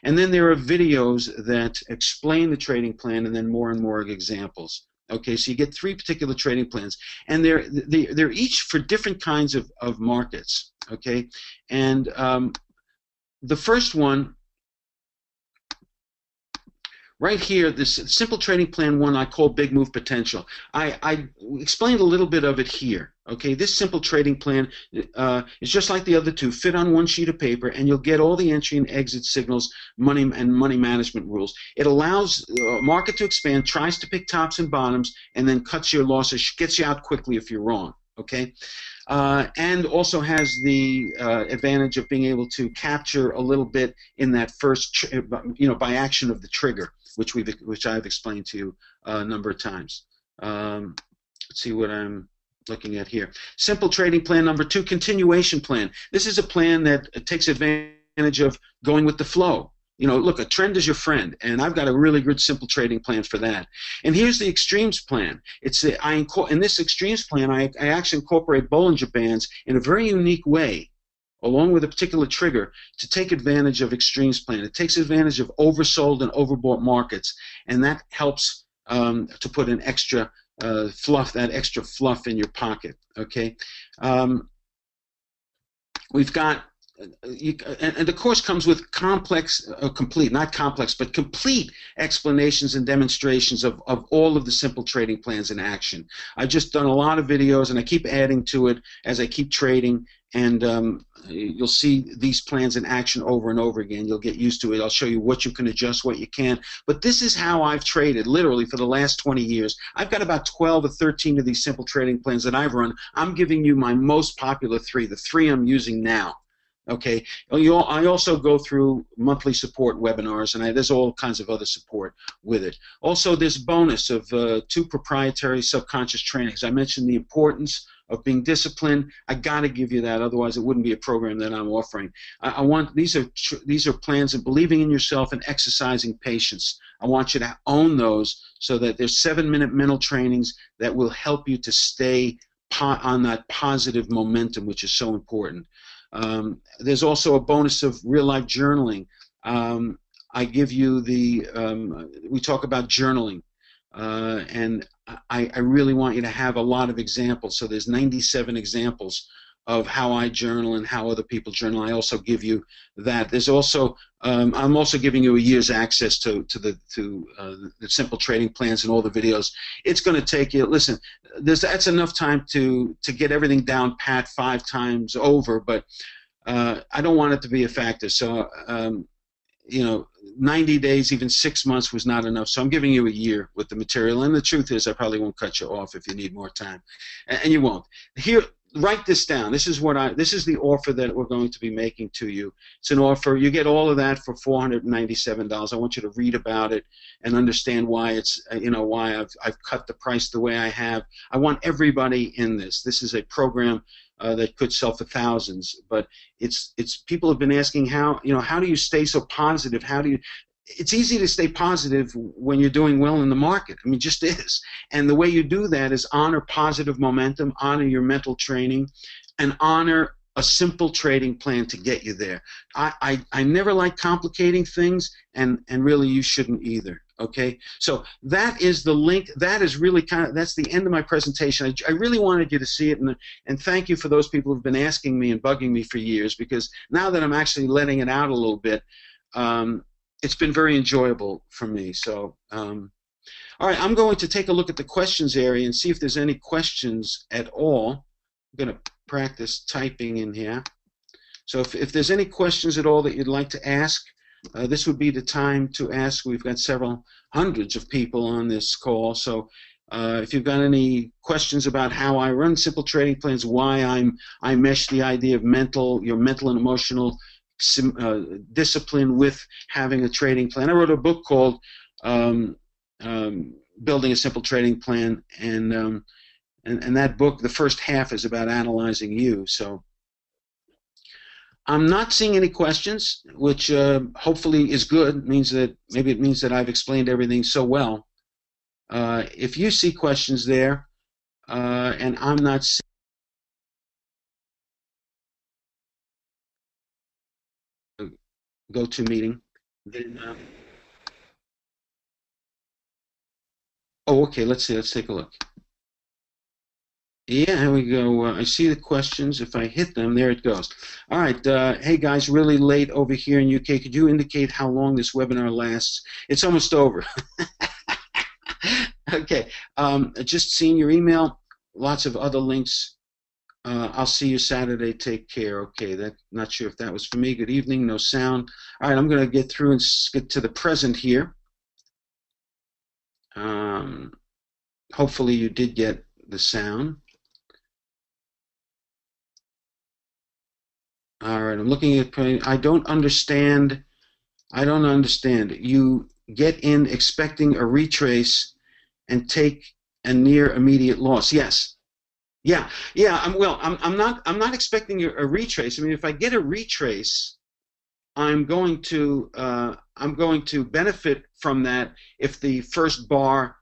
And then there are videos that explain the trading plan, and then more and more examples. Okay, so you get 3 particular trading plans, and they're each for different kinds of markets. Okay, and the first one right here, this simple trading plan 1, I call big move potential. I explained a little bit of it here. Okay, this simple trading plan is just like the other 2, fit on one sheet of paper, and you'll get all the entry and exit signals, money management rules. It allows market to expand, tries to pick tops and bottoms, and then cuts your losses, gets you out quickly if you're wrong. Okay, and also has the advantage of being able to capture a little bit in that first, by action of the trigger, which I've explained to you a number of times. Let's see what I'm looking at here. Simple trading plan number 2, continuation plan. This is a plan that takes advantage of going with the flow. Look, a trend is your friend, and I've got a really good simple trading plan for that. And here's the extremes plan. In this extremes plan, I actually incorporate Bollinger Bands in a very unique way, along with a particular trigger, to take advantage of extremes plan. It takes advantage of oversold and overbought markets, and that helps to put an extra fluff in your pocket. Okay, we've got. And the course comes with complete explanations and demonstrations of all of the simple trading plans in action. I've just done a lot of videos, and I keep adding to it as I keep trading, and you'll see these plans in action over and over again. You'll get used to it. I'll show you what you can adjust, what you can't. But this is how I've traded literally for the last 20 years. I've got about 12 or 13 of these simple trading plans that I've run. I'm giving you my most popular 3, the 3 I'm using now. Okay, I also go through monthly support webinars, and there's all kinds of other support with it. Also, this bonus of 2 proprietary subconscious trainings. I mentioned the importance of being disciplined. I got to give you that, otherwise it wouldn't be a program that I'm offering. These are plans of believing in yourself and exercising patience. I want you to own those, so that there's 7-minute mental trainings that will help you to stay on that positive momentum, which is so important. There's also a bonus of real-life journaling. I give you we talk about journaling, and I really want you to have a lot of examples. So there's 97 examples of how I journal and how other people journal. I also give you that. There's also I'm also giving you a year's access to the simple trading plans and all the videos. It's going to take you. Listen, that's enough time to get everything down pat 5 times over, but I don't want it to be a factor. So 90 days, even 6 months was not enough. So I'm giving you a year with the material. And the truth is, I probably won't cut you off if you need more time, and you won't. Here, write this down. This is the offer that we're going to be making to you. It's an offer. You get all of that for $497. I want you to read about it and understand why why I've cut the price the way I have. I want everybody in this. This is a program that could sell for thousands, but it's people have been asking how do you stay so positive? It's easy to stay positive when you're doing well in the market. I mean, it just is. And the way you do that is honor positive momentum, honor your mental training, and honor a simple trading plan to get you there. I never like complicating things, and really you shouldn't either. Okay, so that is the link. That is really that's the end of my presentation. I really wanted you to see it, and thank you for those people who've been asking me and bugging me for years, because now that I'm actually letting it out a little bit, it's been very enjoyable for me. So, all right, I'm going to take a look at the questions area and see if there's any questions at all. I'm going to practice typing in here. So if there's any questions at all that you'd like to ask, this would be the time to ask. We've got several hundreds of people on this call. So if you've got any questions about how I run simple trading plans, why I mesh the idea of your mental and emotional discipline with having a trading plan. I wrote a book called Building a Simple Trading Plan, and that book, the first half is about analyzing you. So I'm not seeing any questions, which hopefully is good. It means that I've explained everything so well. If you see questions there, and I'm not seeing go-to meeting, then oh, okay, let's see. Let's take a look. Yeah, here we go. I see the questions. If I hit them, there it goes. All right. Hey, guys, really late over here in UK. Could you indicate how long this webinar lasts? It's almost over. Okay. Just seeing your email. Lots of other links. I'll see you Saturday. Take care. Okay. Not sure if that was for me. Good evening. No sound. All right. I'm going to get through and get to the present here. Hopefully you did get the sound. All right, I'm looking at. I don't understand. You get in expecting a retrace and take a near immediate loss. Yes. Yeah. I'm not expecting a retrace. I mean, if I get a retrace, I'm going to benefit from that if the first bar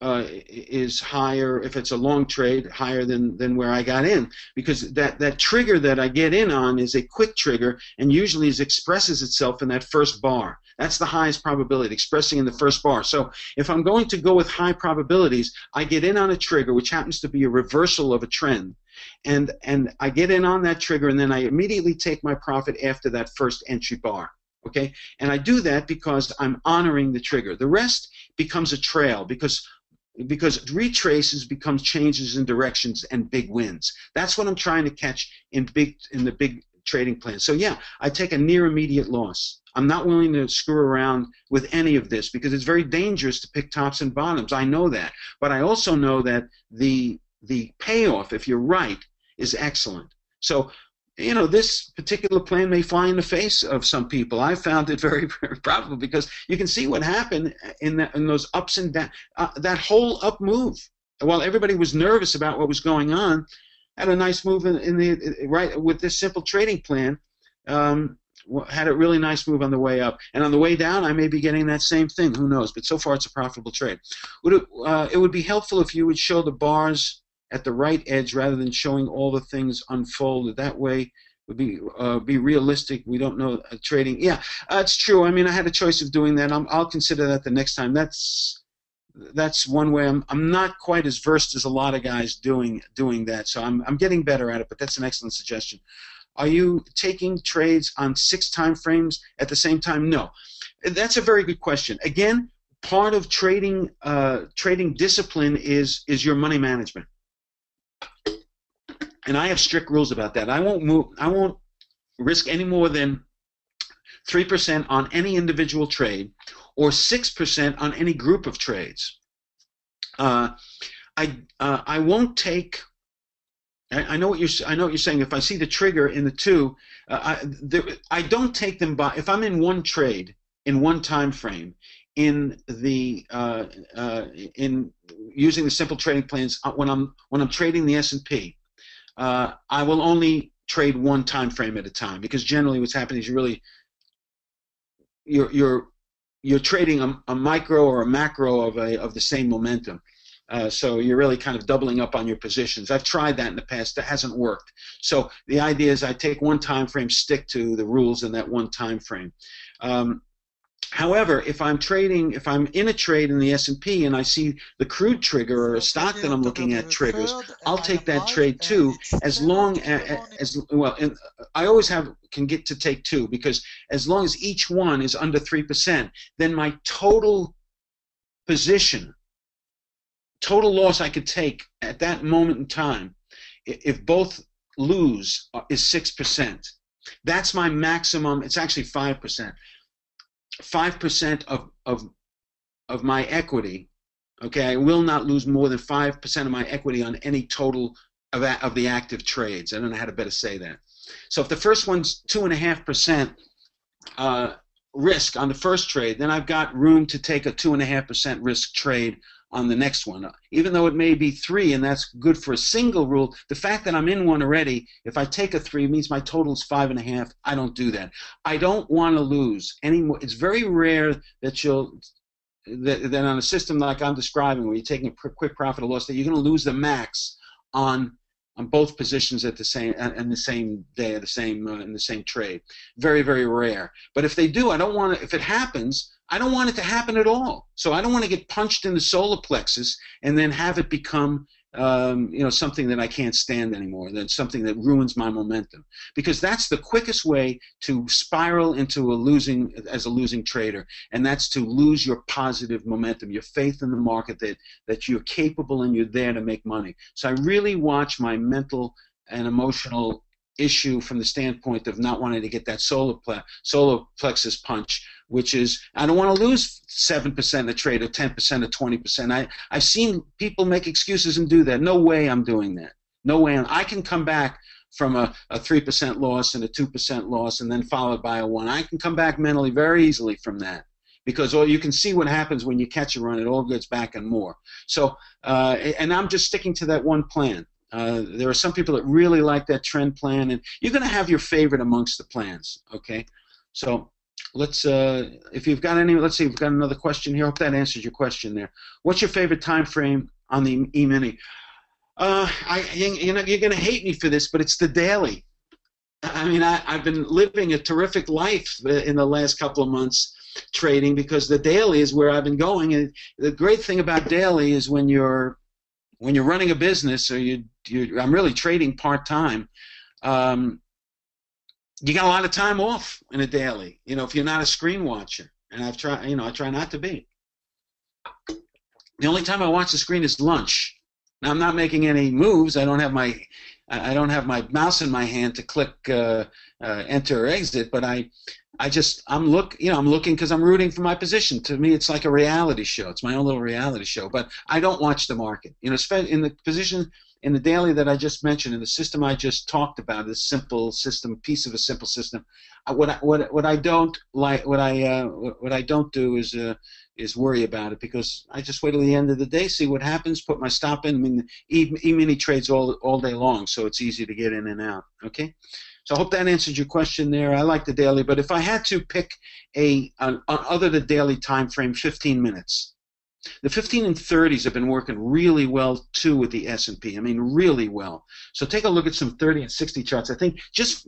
is higher, if it's a long trade, higher than where I got in, because that trigger that I get in on is a quick trigger and usually expresses itself in that first bar. That's the highest probability, expressing in the first bar. So if I'm going to go with high probabilities, I get in on a trigger, which happens to be a reversal of a trend, and I get in on that trigger, and then I immediately take my profit after that first entry bar. Okay, and I do that because I'm honoring the trigger. The rest becomes a trail because retraces becomes changes in directions and big wins. That's what I'm trying to catch in the big trading plan. So yeah, I take a near immediate loss. I'm not willing to screw around with any of this because it's very dangerous to pick tops and bottoms. I know that, but I also know that the payoff, if you're right, is excellent. So, this particular plan may fly in the face of some people. I found it very, very probable because you can see what happened in those ups and downs. That whole up move, while everybody was nervous about what was going on, had a nice move right with this simple trading plan. Had a really nice move on the way up, and on the way down, I may be getting that same thing. Who knows? But so far, it's a profitable trade. It would be helpful if you would show the bars at the right edge rather than showing all the things unfolded. That way would be realistic. We don't know trading. Yeah, it's true. I mean, I had a choice of doing that. I'll consider that the next time. That's one way. I'm not quite as versed as a lot of guys doing that. So I'm getting better at it. But that's an excellent suggestion. Are you taking trades on 6 time frames at the same time? No. That's a very good question. Again, part of trading discipline is your money management. And I have strict rules about that. I won't risk any more than 3% on any individual trade or 6% on any group of trades. I won't take I know what I know what you're saying. If I see the trigger in the two, I don't take them by. If I'm in one trade in one time frame, in the in using the simple trading plans, when I'm trading the S&P, I will only trade one time frame at a time, because generally what's happening is you're you're you're trading a micro or a macro of the same momentum. So you're really kind of doubling up on your positions. I've tried that in the past. That hasn't worked. So the idea is I take one time frame, stick to the rules in that one time frame. Um, However, if I'm in a trade in the S&P and I see the crude trigger or a So stock today, that I'm October looking at the triggers, 3rd, I'll I take am that live trade and too, it's as 10:02 long in the morning. as well. And I always can get to take two, because as long as each one is under 3%, then my total position, total loss I could take at that moment in time, if both lose, is 6%. That's my maximum. It's actually 5%. 5% of my equity. Okay, I will not lose more than 5% of my equity on any total of the active trades. I don't know how to better say that. So if the first one's 2.5% risk on the first trade, then I've got room to take a 2.5% risk trade on the next one. Even though it may be 3, and that's good for a single rule, the fact that I'm in one already, if I take a 3, means my total is 5.5. I don't do that. I don't want to lose any more. It's very rare that that on a system like I'm describing, where you're taking a quick profit or loss, that you're going to lose the max on both positions at the same and the same day, in the same trade. Very, very rare. But if they do, I don't want to. If it happens, I don't want it to happen at all. So I don't want to get punched in the solar plexus and then have it become something that I can't stand anymore. That's something that ruins my momentum, because that's the quickest way to spiral into a losing trader, and that's to lose your positive momentum, your faith in the market that you're capable and you're there to make money. So I really watch my mental and emotional issue from the standpoint of not wanting to get that solar plexus punch, which is, I don't want to lose 7% of trade or 10% or 20%. I've seen people make excuses and do that. No way I'm doing that. No way. I can come back from a 3% loss and a 2% loss and then followed by a 1. I can come back mentally very easily from that, because you can see what happens when you catch a run. It all gets back and more. So, and I'm just sticking to that one plan. There are some people that really like that trend plan, and you're going to have your favorite amongst the plans. Okay, so if you've got any, let's see, we've got another question here. I hope that answers your question there. What's your favorite time frame on the E-mini? You're going to hate me for this, but it's the daily. I mean, I've been living a terrific life in the last couple of months trading, because the daily is where I've been going. And the great thing about daily is when you're running a business, or I'm really trading part-time, you got a lot of time off in a daily, if you're not a screen watcher. And I try not to be. The only time I watch the screen is lunch. Now, I'm not making any moves. I don't have my mouse in my hand to click enter or exit, but I'm looking because I'm rooting for my position. To me, it's like a reality show. It's my own little reality show. But I don't watch the market. In the position in the daily that I just mentioned, in the system I just talked about, this simple system, piece of a simple system. What I don't do is worry about it, because I just wait till the end of the day, see what happens, put my stop in. I mean, E-mini trades all day long, so it's easy to get in and out. Okay. So I hope that answers your question there. I like the daily, but if I had to pick other than daily time frame, 15 minutes. The 15 and 30s have been working really well too with the S&P. I mean, really well. So take a look at some 30 and 60 charts. I think just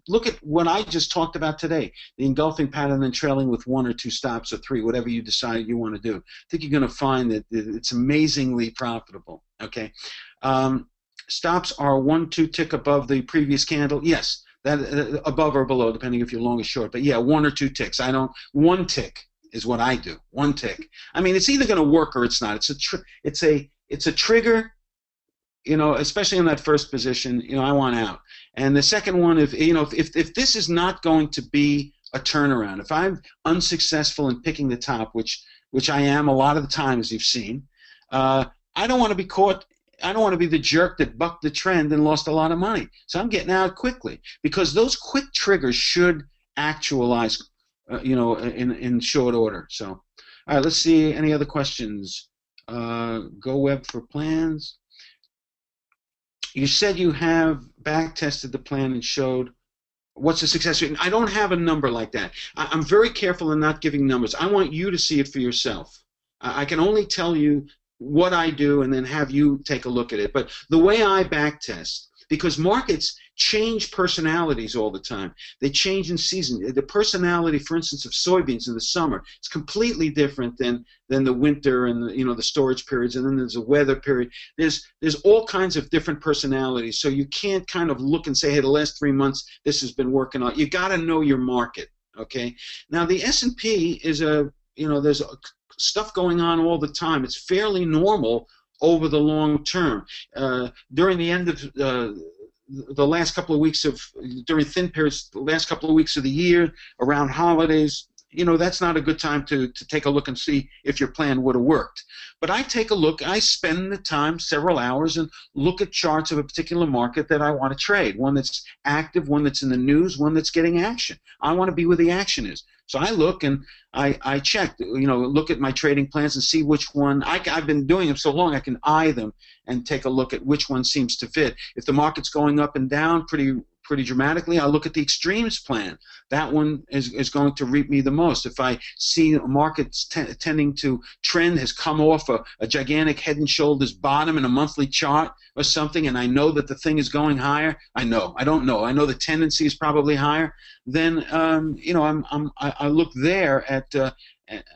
look at what I just talked about today, the engulfing pattern and trailing with 1 or 2 stops or 3, whatever you decide you want to do. I think you're going to find that it's amazingly profitable. Okay. Stops are 1, 2 tick above the previous candle. Yes, that above or below, depending if you're long or short. But yeah, 1 or 2 ticks. 1 tick is what I do. 1 tick. I mean, it's either going to work or it's not. It's a trigger. Especially in that first position. I want out. And the second one, if this is not going to be a turnaround, if I'm unsuccessful in picking the top, which I am a lot of the time, as you've seen, I don't want to be caught I don't want to be the jerk that bucked the trend and lost a lot of money. So I'm getting out quickly because those quick triggers should actualize, in short order. So, all right, let's see any other questions. Go web for plans. You said you have back tested the plan and showed what's the success rate. I don't have a number like that. I'm very careful in not giving numbers. I want you to see it for yourself. I can only tell you what I do and then have you take a look at it. But the way I back test, because markets change personalities all the time. They change in season. The personality, for instance, of soybeans in the summer is completely different than the winter and the storage periods. And then there's a weather period. There's all kinds of different personalities. So you can't kind of look and say, hey, the last 3 months this has been working out. You got to know your market. Okay. Now the S&P is there's stuff going on all the time. It's fairly normal over the long term. During the end of the last couple of weeks during thin periods, the last couple of weeks of the year, around holidays, that's not a good time to take a look and see if your plan would have worked. But I take a look, I spend the time, several hours, and look at charts of a particular market that I want to trade, one that's active, one that's in the news, one that's getting action. I want to be where the action is. So I look and I check, look at my trading plans and see which one. I've been doing them so long I can eye them and take a look at which one seems to fit. If the market's going up and down pretty dramatically, I'll look at the extremes plan. That one is going to reap me the most. If I see a market tending to trend, has come off a gigantic head and shoulders bottom in a monthly chart or something, and I know that the thing is going higher, I know the tendency is probably higher, then I look there at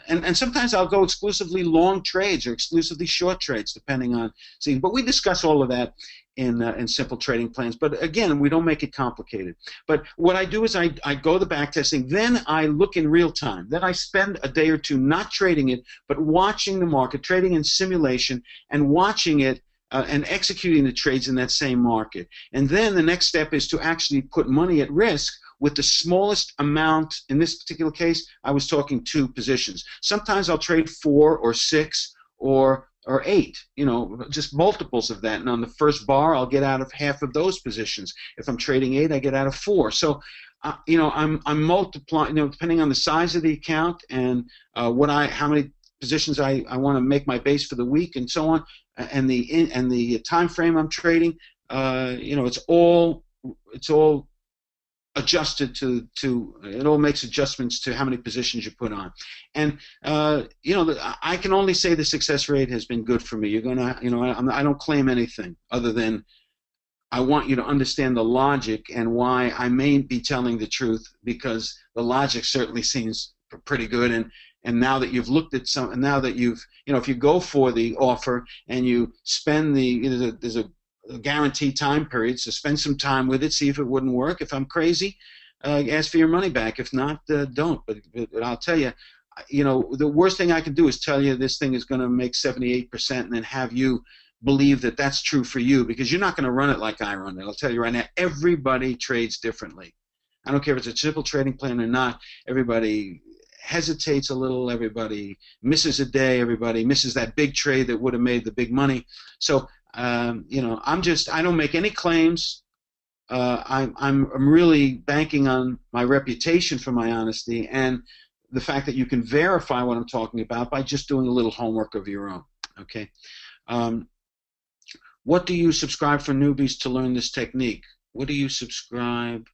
and sometimes I'll go exclusively long trades or exclusively short trades, depending on seeing. But we discuss all of that in simple trading plans. But again, we don't make it complicated. But what I do is I go the back testing, then I look in real time. Then I spend a day or two not trading it, but watching the market, trading in simulation, and watching it and executing the trades in that same market. And then the next step is to actually put money at risk with the smallest amount. In this particular case, I was talking 2 positions. Sometimes I'll trade 4 or 6 or 8, just multiples of that. And on the first bar, I'll get out of half of those positions. If I'm trading 8, I get out of 4. So, I'm multiplying, depending on the size of the account and how many positions I want to make my base for the week and so on, and the time frame I'm trading. It's all adjusted to it all makes adjustments to how many positions you put on. And I can only say the success rate has been good for me. You're gonna, I don't claim anything other than I want you to understand the logic and why I may be telling the truth, because the logic certainly seems pretty good. And now that you've looked at some, and now that you've, if you go for the offer and you spend there's a guaranteed time period, so spend some time with it, see if it wouldn't work. If I'm crazy, ask for your money back. If not, don't. But I'll tell you, the worst thing I can do is tell you this thing is going to make 78% and then have you believe that that's true for you, because you're not going to run it like I run it. I'll tell you right now, everybody trades differently. I don't care if it's a simple trading plan or not. Everybody hesitates a little. Everybody misses a day. Everybody misses that big trade that would have made the big money. So I don't make any claims. I'm really banking on my reputation for my honesty and the fact that you can verify what I'm talking about by just doing a little homework of your own. Okay. What do you subscribe for newbies to learn this technique? What do you subscribe?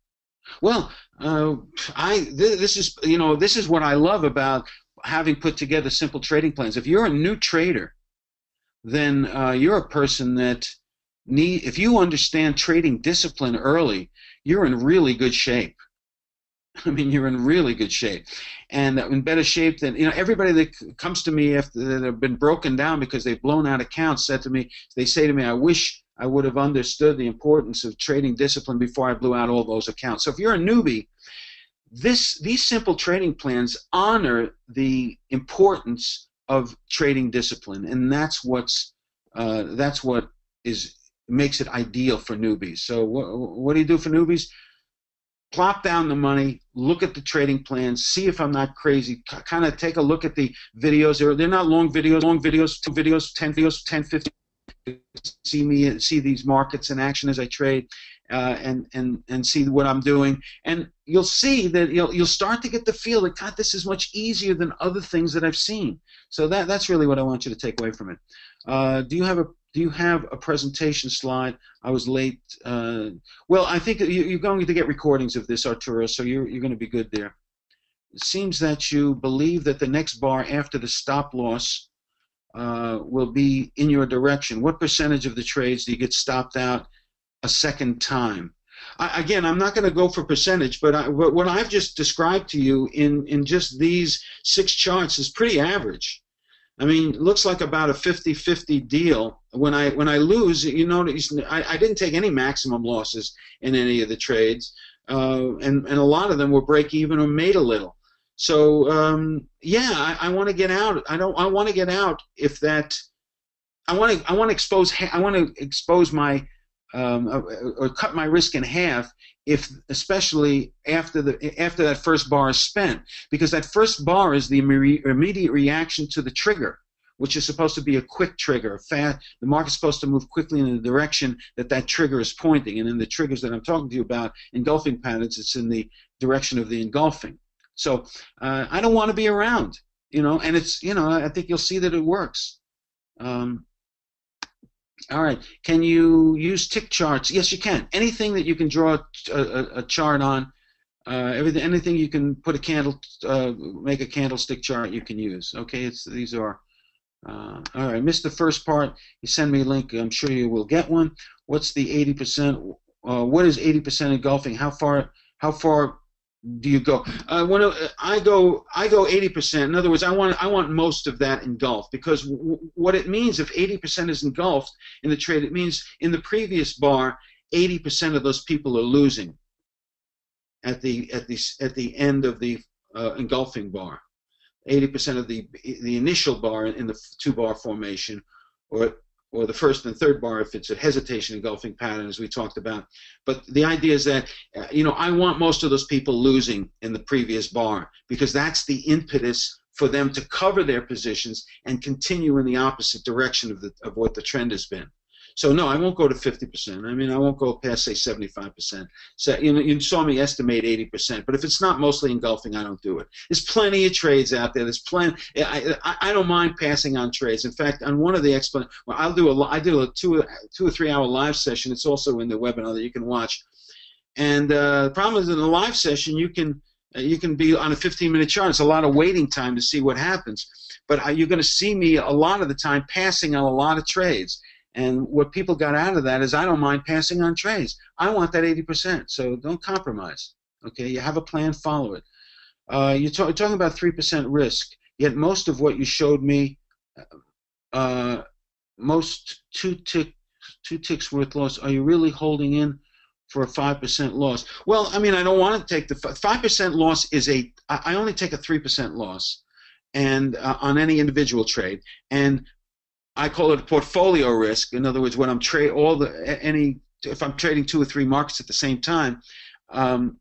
Well, this is what I love about having put together simple trading plans. If you're a new trader, then you're a person that if you understand trading discipline early, you're in really good shape. I mean, you're in really good shape, and in better shape than everybody that comes to me after that have been broken down because they've blown out accounts. They say to me, I wish I would have understood the importance of trading discipline before I blew out all those accounts. So if you're a newbie, these simple trading plans honor the importance of trading discipline, and that's what makes it ideal for newbies. So what do you do for newbies? Plop down the money, look at the trading plans, see if I'm not crazy, kind of take a look at the videos. They're not long videos, 2 videos, 10 videos, 10, 15 see these markets in action as I trade, and see what I'm doing, and you'll see that you'll start to get the feel that, God, this is much easier than other things that I've seen. So that's really what I want you to take away from it. Do you have a presentation slide? I was late. Well, I think you're going to get recordings of this, Arturo, so you're going to be good there. It seems that you believe that the next bar after the stop loss will be in your direction. What percentage of the trades do you get stopped out a second time? Again, I'm not going to go for percentage, but what I've just described to you in just these 6 charts is pretty average. I mean, it looks like about a 50-50 deal. When I lose, you notice I didn't take any maximum losses in any of the trades, and a lot of them were break even or made a little. So yeah, I want to get out. I want to get out if that. I want to expose my or cut my risk in half, especially after that first bar is spent, because that first bar is the immediate reaction to the trigger, which is supposed to be a quick trigger. The market's supposed to move quickly in the direction that trigger is pointing, and in the triggers that I'm talking to you about, engulfing patterns, it's in the direction of the engulfing. So I don't want to be around, and it's, I think you'll see that it works. All right. Can you use tick charts? Yes, you can. Anything that you can draw a chart on, anything you can put a candle, make a candlestick chart, you can use. Okay, these are. All right. Missed the first part. You send me a link. I'm sure you will get one. What's the 80%? What is 80% engulfing? How far do you go? When I go 80%. In other words, I want most of that engulfed, because what it means, if 80% is engulfed in the trade, it means in the previous bar, 80% of those people are losing at the end of the engulfing bar. 80% of the initial bar in the 2-bar formation, or the first and third bar if it's a hesitation engulfing pattern, as we talked about. But the idea is that, I want most of those people losing in the previous bar, because that's the impetus for them to cover their positions and continue in the opposite direction of what the trend has been. So no, I won't go to 50%. I mean, I won't go past, say, 75%. So you saw me estimate 80%, but if it's not mostly engulfing, I don't do it. There's plenty of trades out there. There's plenty. I don't mind passing on trades. In fact, on one of the I do a 2 or 3 hour live session. It's also in the webinar that you can watch. And the problem is, in the live session, you can be on a 15-minute chart. It's a lot of waiting time to see what happens. But you're going to see me a lot of the time passing on a lot of trades. And what people got out of that is, I don't mind passing on trades. I want that 80%, so don't compromise. Okay, you have a plan, follow it. You're talking about 3% risk, yet most of what you showed me, most two ticks worth loss, are you really holding in for a 5% loss? Well, I mean, I don't want to take the 5% loss. I only take a 3% loss, and on any individual trade, and I call it a portfolio risk. In other words, when I'm if I'm trading 2 or 3 markets at the same time,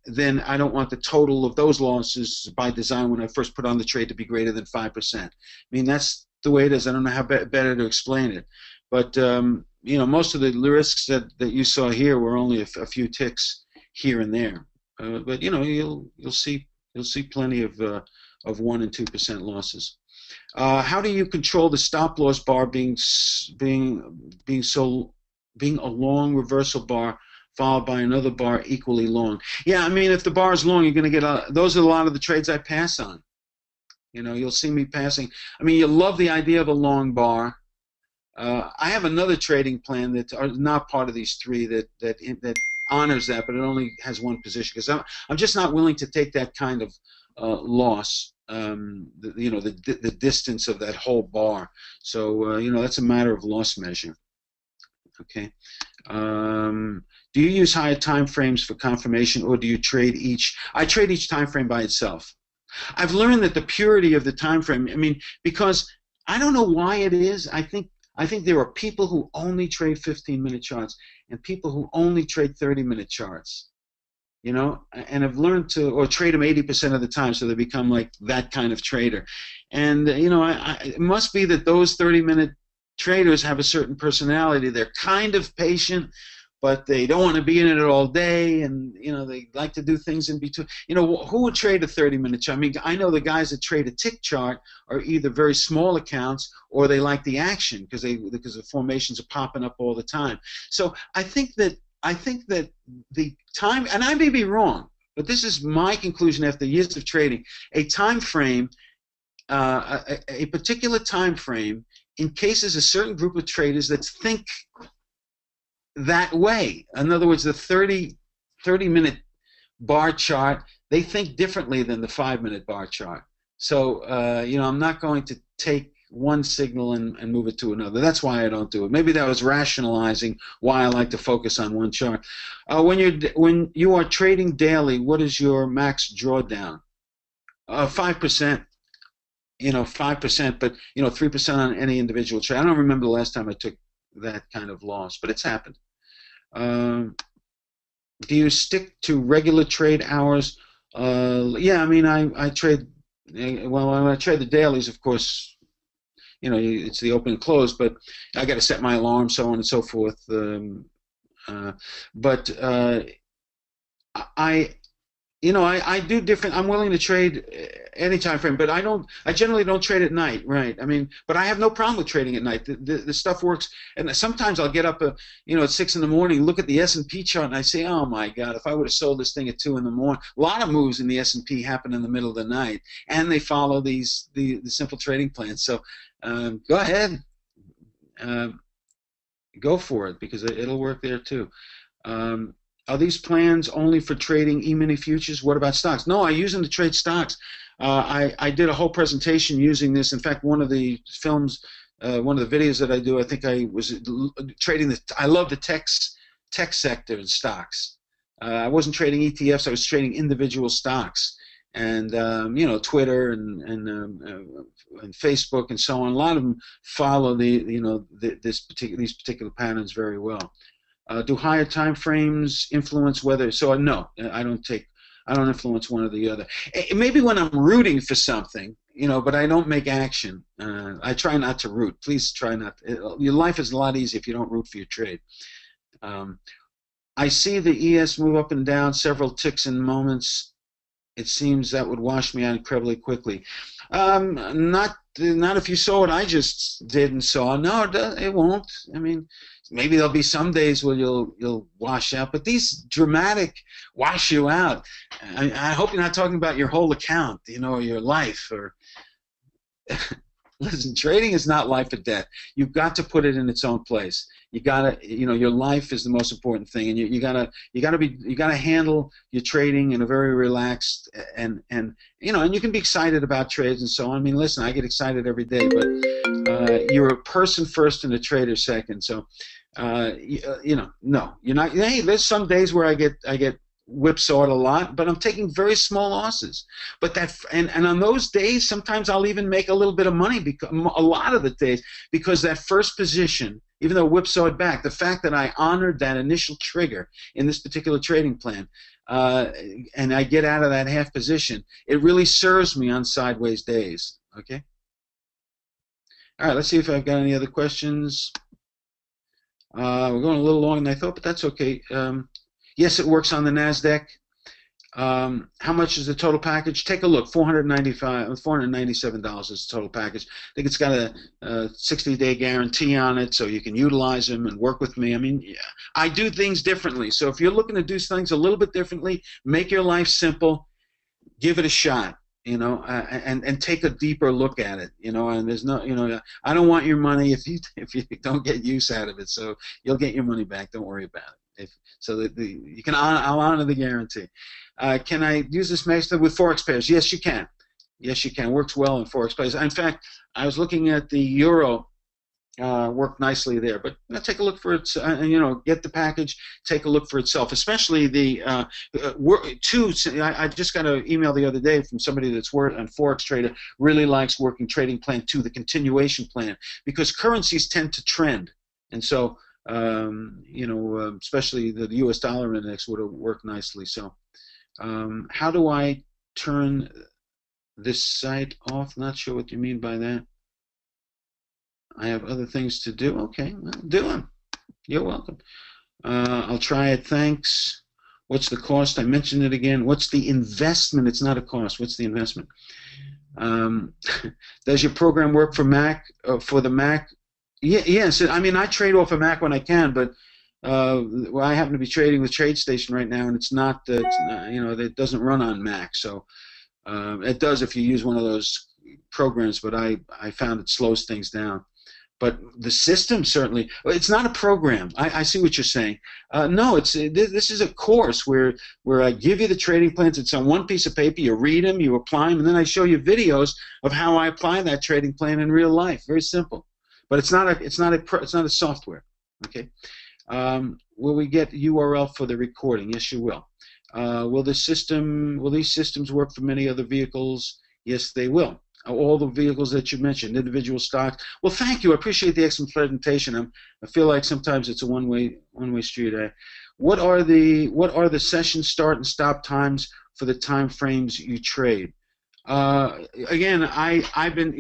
then I don't want the total of those losses by design when I first put on the trade to be greater than 5%. I mean, that's the way it is. I don't know how better to explain it. But most of the risks that you saw here were only a few ticks here and there. But you'll see plenty of 1% and 2% losses. How do you control the stop loss bar being a long reversal bar followed by another bar equally long? Yeah, I mean, if the bar is long, you're going to get those are a lot of the trades I pass on. You'll see me passing. I mean, you love the idea of a long bar. I have another trading plan that are not part of these 3 that honors that, but it only has 1 position, because I'm just not willing to take that kind of loss. The distance of that whole bar. So that's a matter of loss measure. Okay. Do you use higher time frames for confirmation, or do you trade each? I trade each time frame by itself. I've learned that the purity of the time frame. I mean, because I don't know why it is. I think there are people who only trade 15-minute charts and people who only trade 30-minute charts. And I've learned or trade them 80% of the time, so they become like that kind of trader. And it must be that those 30-minute traders have a certain personality. They're kind of patient, but they don't want to be in it all day, and they like to do things in between. Who would trade a 30-minute chart? I mean, I know the guys that trade a tick chart are either very small accounts or they like the action because the formations are popping up all the time. So I think that the time, and I may be wrong, but this is my conclusion after years of trading. A time frame, a particular time frame, encases a certain group of traders that think that way. In other words, the 30-minute bar chart, they think differently than the 5-minute bar chart. So, I'm not going to take one signal and move it to another. That's why I don't do it. Maybe that was rationalizing why I like to focus on one chart. When you are trading daily, what is your max drawdown? 5%. 5%, but 3% on any individual trade. I don't remember the last time I took that kind of loss, but it's happened. Do you stick to regular trade hours? Yeah, I mean, I trade. Well, when I trade the dailies, of course, it's the open and close, but I got to set my alarm, so on and so forth. But I do different. I'm willing to trade any time frame, but I generally don't trade at night, right? I mean, but I have no problem with trading at night. The stuff works, and sometimes I'll get up, at 6 in the morning, look at the S&P chart, and I say, oh my God, if I would have sold this thing at 2 in the morning. A lot of moves in the S&P happen in the middle of the night, and they follow the simple trading plans. So go ahead, go for it, because it'll work there too. Are these plans only for trading E-mini futures? What about stocks? No, I use them to trade stocks. I did a whole presentation using this. In fact, one of the films, one of the videos that I do, I think I was trading I love the tech sector in stocks. I wasn't trading ETFs. I was trading individual stocks. And Twitter and Facebook and so on. A lot of them follow these particular patterns very well. Do higher time frames influence whether? So no, I don't influence one or the other. Maybe when I'm rooting for something, but I don't make action. I try not to root. Please try not. Your life is a lot easier if you don't root for your trade. I see the ES move up and down several ticks in moments. It seems that would wash me out incredibly quickly. Not if you saw what I just did and saw. No, it won't. I mean, maybe there'll be some days where you'll wash out, but these dramatic wash you out. I hope you're not talking about your whole account, or your life. Or listen, trading is not life or death. You've got to put it in its own place. You gotta, your life is the most important thing, and you gotta handle your trading in a very relaxed and you can be excited about trades and so on. I mean, listen, I get excited every day, but you're a person first and a trader second. So, no, you're not. Hey, there's some days where I get whipsawed a lot, but I'm taking very small losses. But and on those days, sometimes I'll even make a little bit of money, because a lot of the days, because that first position, even though whipsawed back, the fact that I honored that initial trigger in this particular trading plan, and I get out of that half position, it really serves me on sideways days. Okay. All right. Let's see if I've got any other questions. We're going a little longer than I thought, but that's okay. Yes, it works on the NASDAQ. How much is the total package? Take a look. $497 is the total package. I think it's got a 60-day guarantee on it, so you can utilize them and work with me. I mean, yeah, I do things differently. So if you're looking to do things a little bit differently, make your life simple, give it a shot, and take a deeper look at it, and there's no, I don't want your money if you don't get use out of it. So you'll get your money back. Don't worry about it. You can I'll honor the guarantee. Can I use this method with forex pairs? Yes, you can. Yes, you can. Works well in forex pairs. In fact, I was looking at the euro. Worked nicely there, but take a look for it. Get the package. Take a look for itself, especially the I just got an email the other day from somebody that's worked on forex trader. Really likes working trading plan 2, the continuation plan, because currencies tend to trend, and so. Especially the U.S. dollar index would have worked nicely. So, how do I turn this site off? Not sure what you mean by that. I have other things to do. Okay, well, do them. You're welcome. I'll try it. Thanks. What's the cost? I mentioned it again. What's the investment? It's not a cost. What's the investment? Um, does your program work for Mac? For the Mac? Yeah, yes. I mean, I trade off a Mac when I can, but well, I happen to be trading with TradeStation right now, and it doesn't run on Mac. So it does if you use one of those programs, but I found it slows things down. But the system certainly, it's not a program. I see what you're saying. No, this is a course where I give you the trading plans. It's on one piece of paper. You read them, you apply them, and then I show you videos of how I apply that trading plan in real life. Very simple. But it's not a software. Okay. Will we get URL for the recording? Yes, you will. Will these systems work for many other vehicles? Yes, they will. All the vehicles that you mentioned, individual stocks. Well, thank you. I appreciate the excellent presentation. I feel like sometimes it's a one-way street. What are the session start and stop times for the time frames you trade? Again, I've been,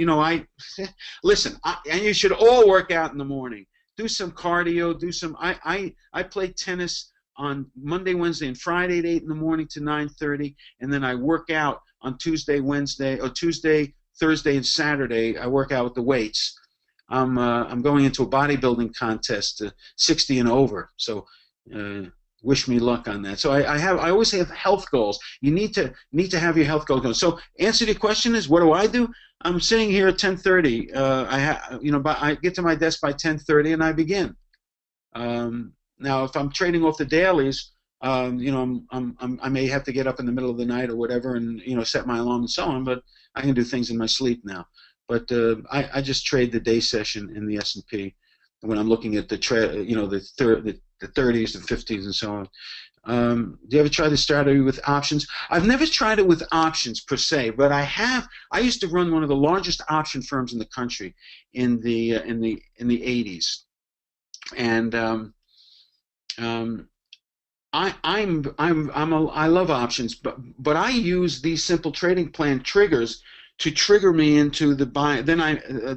listen, and you should all work out in the morning. Do some cardio. I play tennis on Monday, Wednesday, and Friday at 8 in the morning to 9:30, and then I work out on Tuesday, Thursday, and Saturday. I work out with the weights. I'm going into a bodybuilding contest, 60 and over. So wish me luck on that. So I always have health goals. You need to have your health goals going. So answer to your question is, what do I do? I'm sitting here at 10:30. I get to my desk by 10:30 and I begin. Now, if I'm trading off the dailies, I may have to get up in the middle of the night or whatever, and set my alarm and so on. But I can do things in my sleep now. But I just trade the day session in the S&P when I'm looking at the 30s, the 50s, and so on. Do you ever try the strategy with options? I've never tried it with options per se, but I used to run one of the largest option firms in the country in the 80s, and I love options, but I use these simple trading plan triggers to trigger me into the buy. Then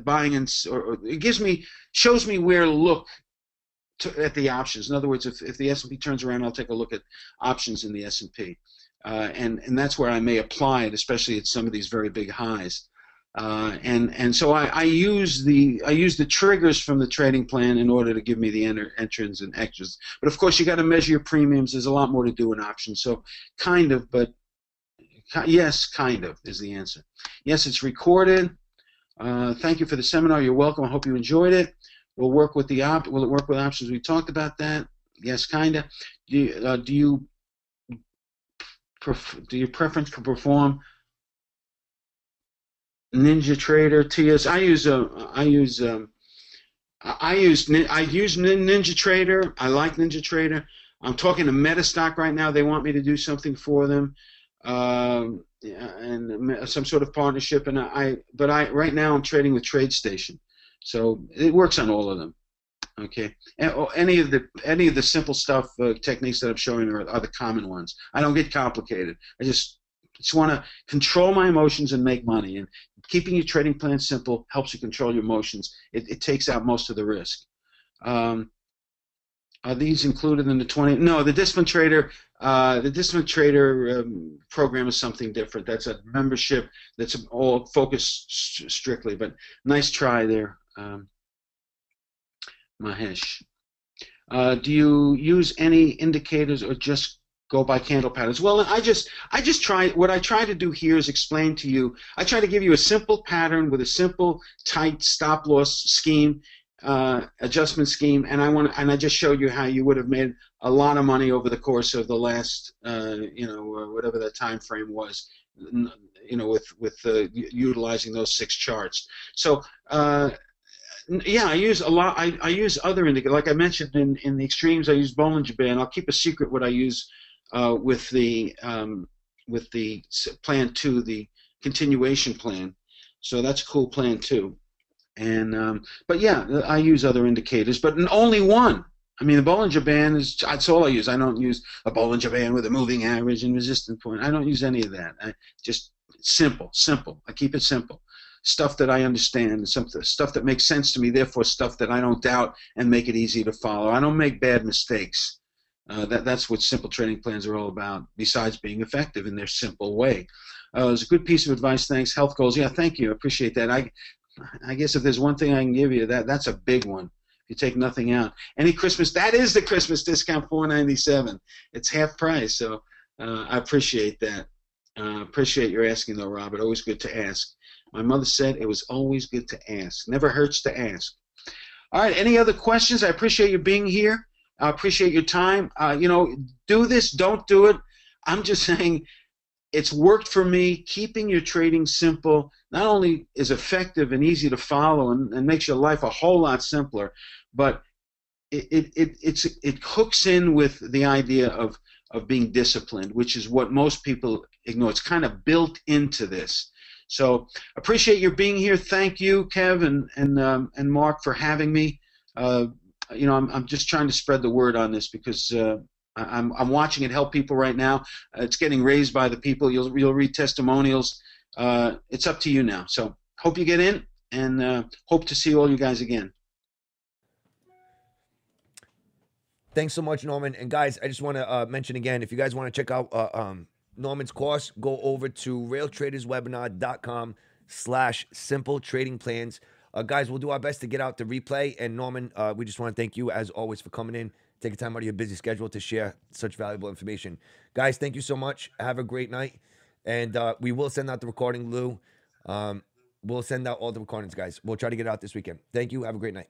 buying, and or it shows me where to look at the options. In other words, if the S&P turns around, I'll take a look at options in the S&P, and that's where I may apply it, especially at some of these very big highs. So I use the triggers from the trading plan in order to give me the entrants and extras. But of course, you got to measure your premiums. There's a lot more to do in options. So kind of, but yes, kind of is the answer. Yes, it's recorded. Thank you for the seminar. You're welcome. I hope you enjoyed it. Will it work with options? We talked about that. Yes, kind of. Do you preference to perform Ninja Trader, TS? I use Ninja Trader. I like Ninja Trader. I'm talking to Metastock right now. They want me to do something for them, and some sort of partnership. But right now I'm trading with TradeStation, so it works on all of them. Okay, any of the simple stuff techniques that I'm showing are the common ones. I don't get complicated. I just want to control my emotions and make money. And keeping your trading plan simple helps you control your emotions. It takes out most of the risk. Are these included in the 20? No, the Discipline Trader. The Discipline Trader program is something different. That's a membership that's all focused strictly. But nice try there, Mahesh. Do you use any indicators or just go by candle patterns? Well, I just try. What I try to do here is explain to you. I try to give you a simple pattern with a simple, tight stop loss scheme, adjustment scheme, and I just showed you how you would have made a lot of money over the course of the last, whatever that time frame was, with utilizing those 6 charts. So. Yeah, I use a lot. I use other indicators, like I mentioned in the extremes. I use Bollinger Band. I'll keep a secret what I use with the plan 2, the continuation plan. So that's a cool plan too. And but yeah, I use other indicators, but only one. I mean, the Bollinger Band that's all I use. I don't use a Bollinger Band with a moving average and resistance point. I don't use any of that. Just simple. I keep it simple. stuff that I understand, some stuff that makes sense to me, therefore stuff that I don't doubt and make it easy to follow. I don't make bad mistakes. That's what simple trading plans are all about, besides being effective in their simple way. It was a good piece of advice. Thanks. Health goals. Yeah, thank you. I appreciate that. I guess if there's one thing I can give you, that's a big one. If you take nothing out, any Christmas, that is the Christmas discount, $4.97. It's half price. So I appreciate that. Appreciate your asking, though, Robert. Always good to ask. My mother said it was always good to ask. Never hurts to ask. All right. Any other questions? I appreciate you being here. I appreciate your time. Do this, don't do it. I'm just saying it's worked for me. Keeping your trading simple not only is effective and easy to follow and makes your life a whole lot simpler, but it hooks in with the idea of being disciplined, which is what most people ignore. It's kind of built into this. So appreciate your being here. Thank you, Kev and Mark, for having me. I'm just trying to spread the word on this because I'm watching it help people right now. It's getting raised by the people. You'll read testimonials. It's up to you now. So hope you get in, and hope to see all you guys again. Thanks so much, Norman. And guys, I just want to mention again, if you guys want to check out Norman's course, go over to realtraderswebinar.com/simple trading plans. Guys, we'll do our best to get out the replay. And Norman, we just want to thank you as always for coming in, taking time out of your busy schedule to share such valuable information. Guys, thank you so much. Have a great night. And we will send out the recording, Lou. We'll send out all the recordings, guys. We'll try to get it out this weekend. Thank you. Have a great night.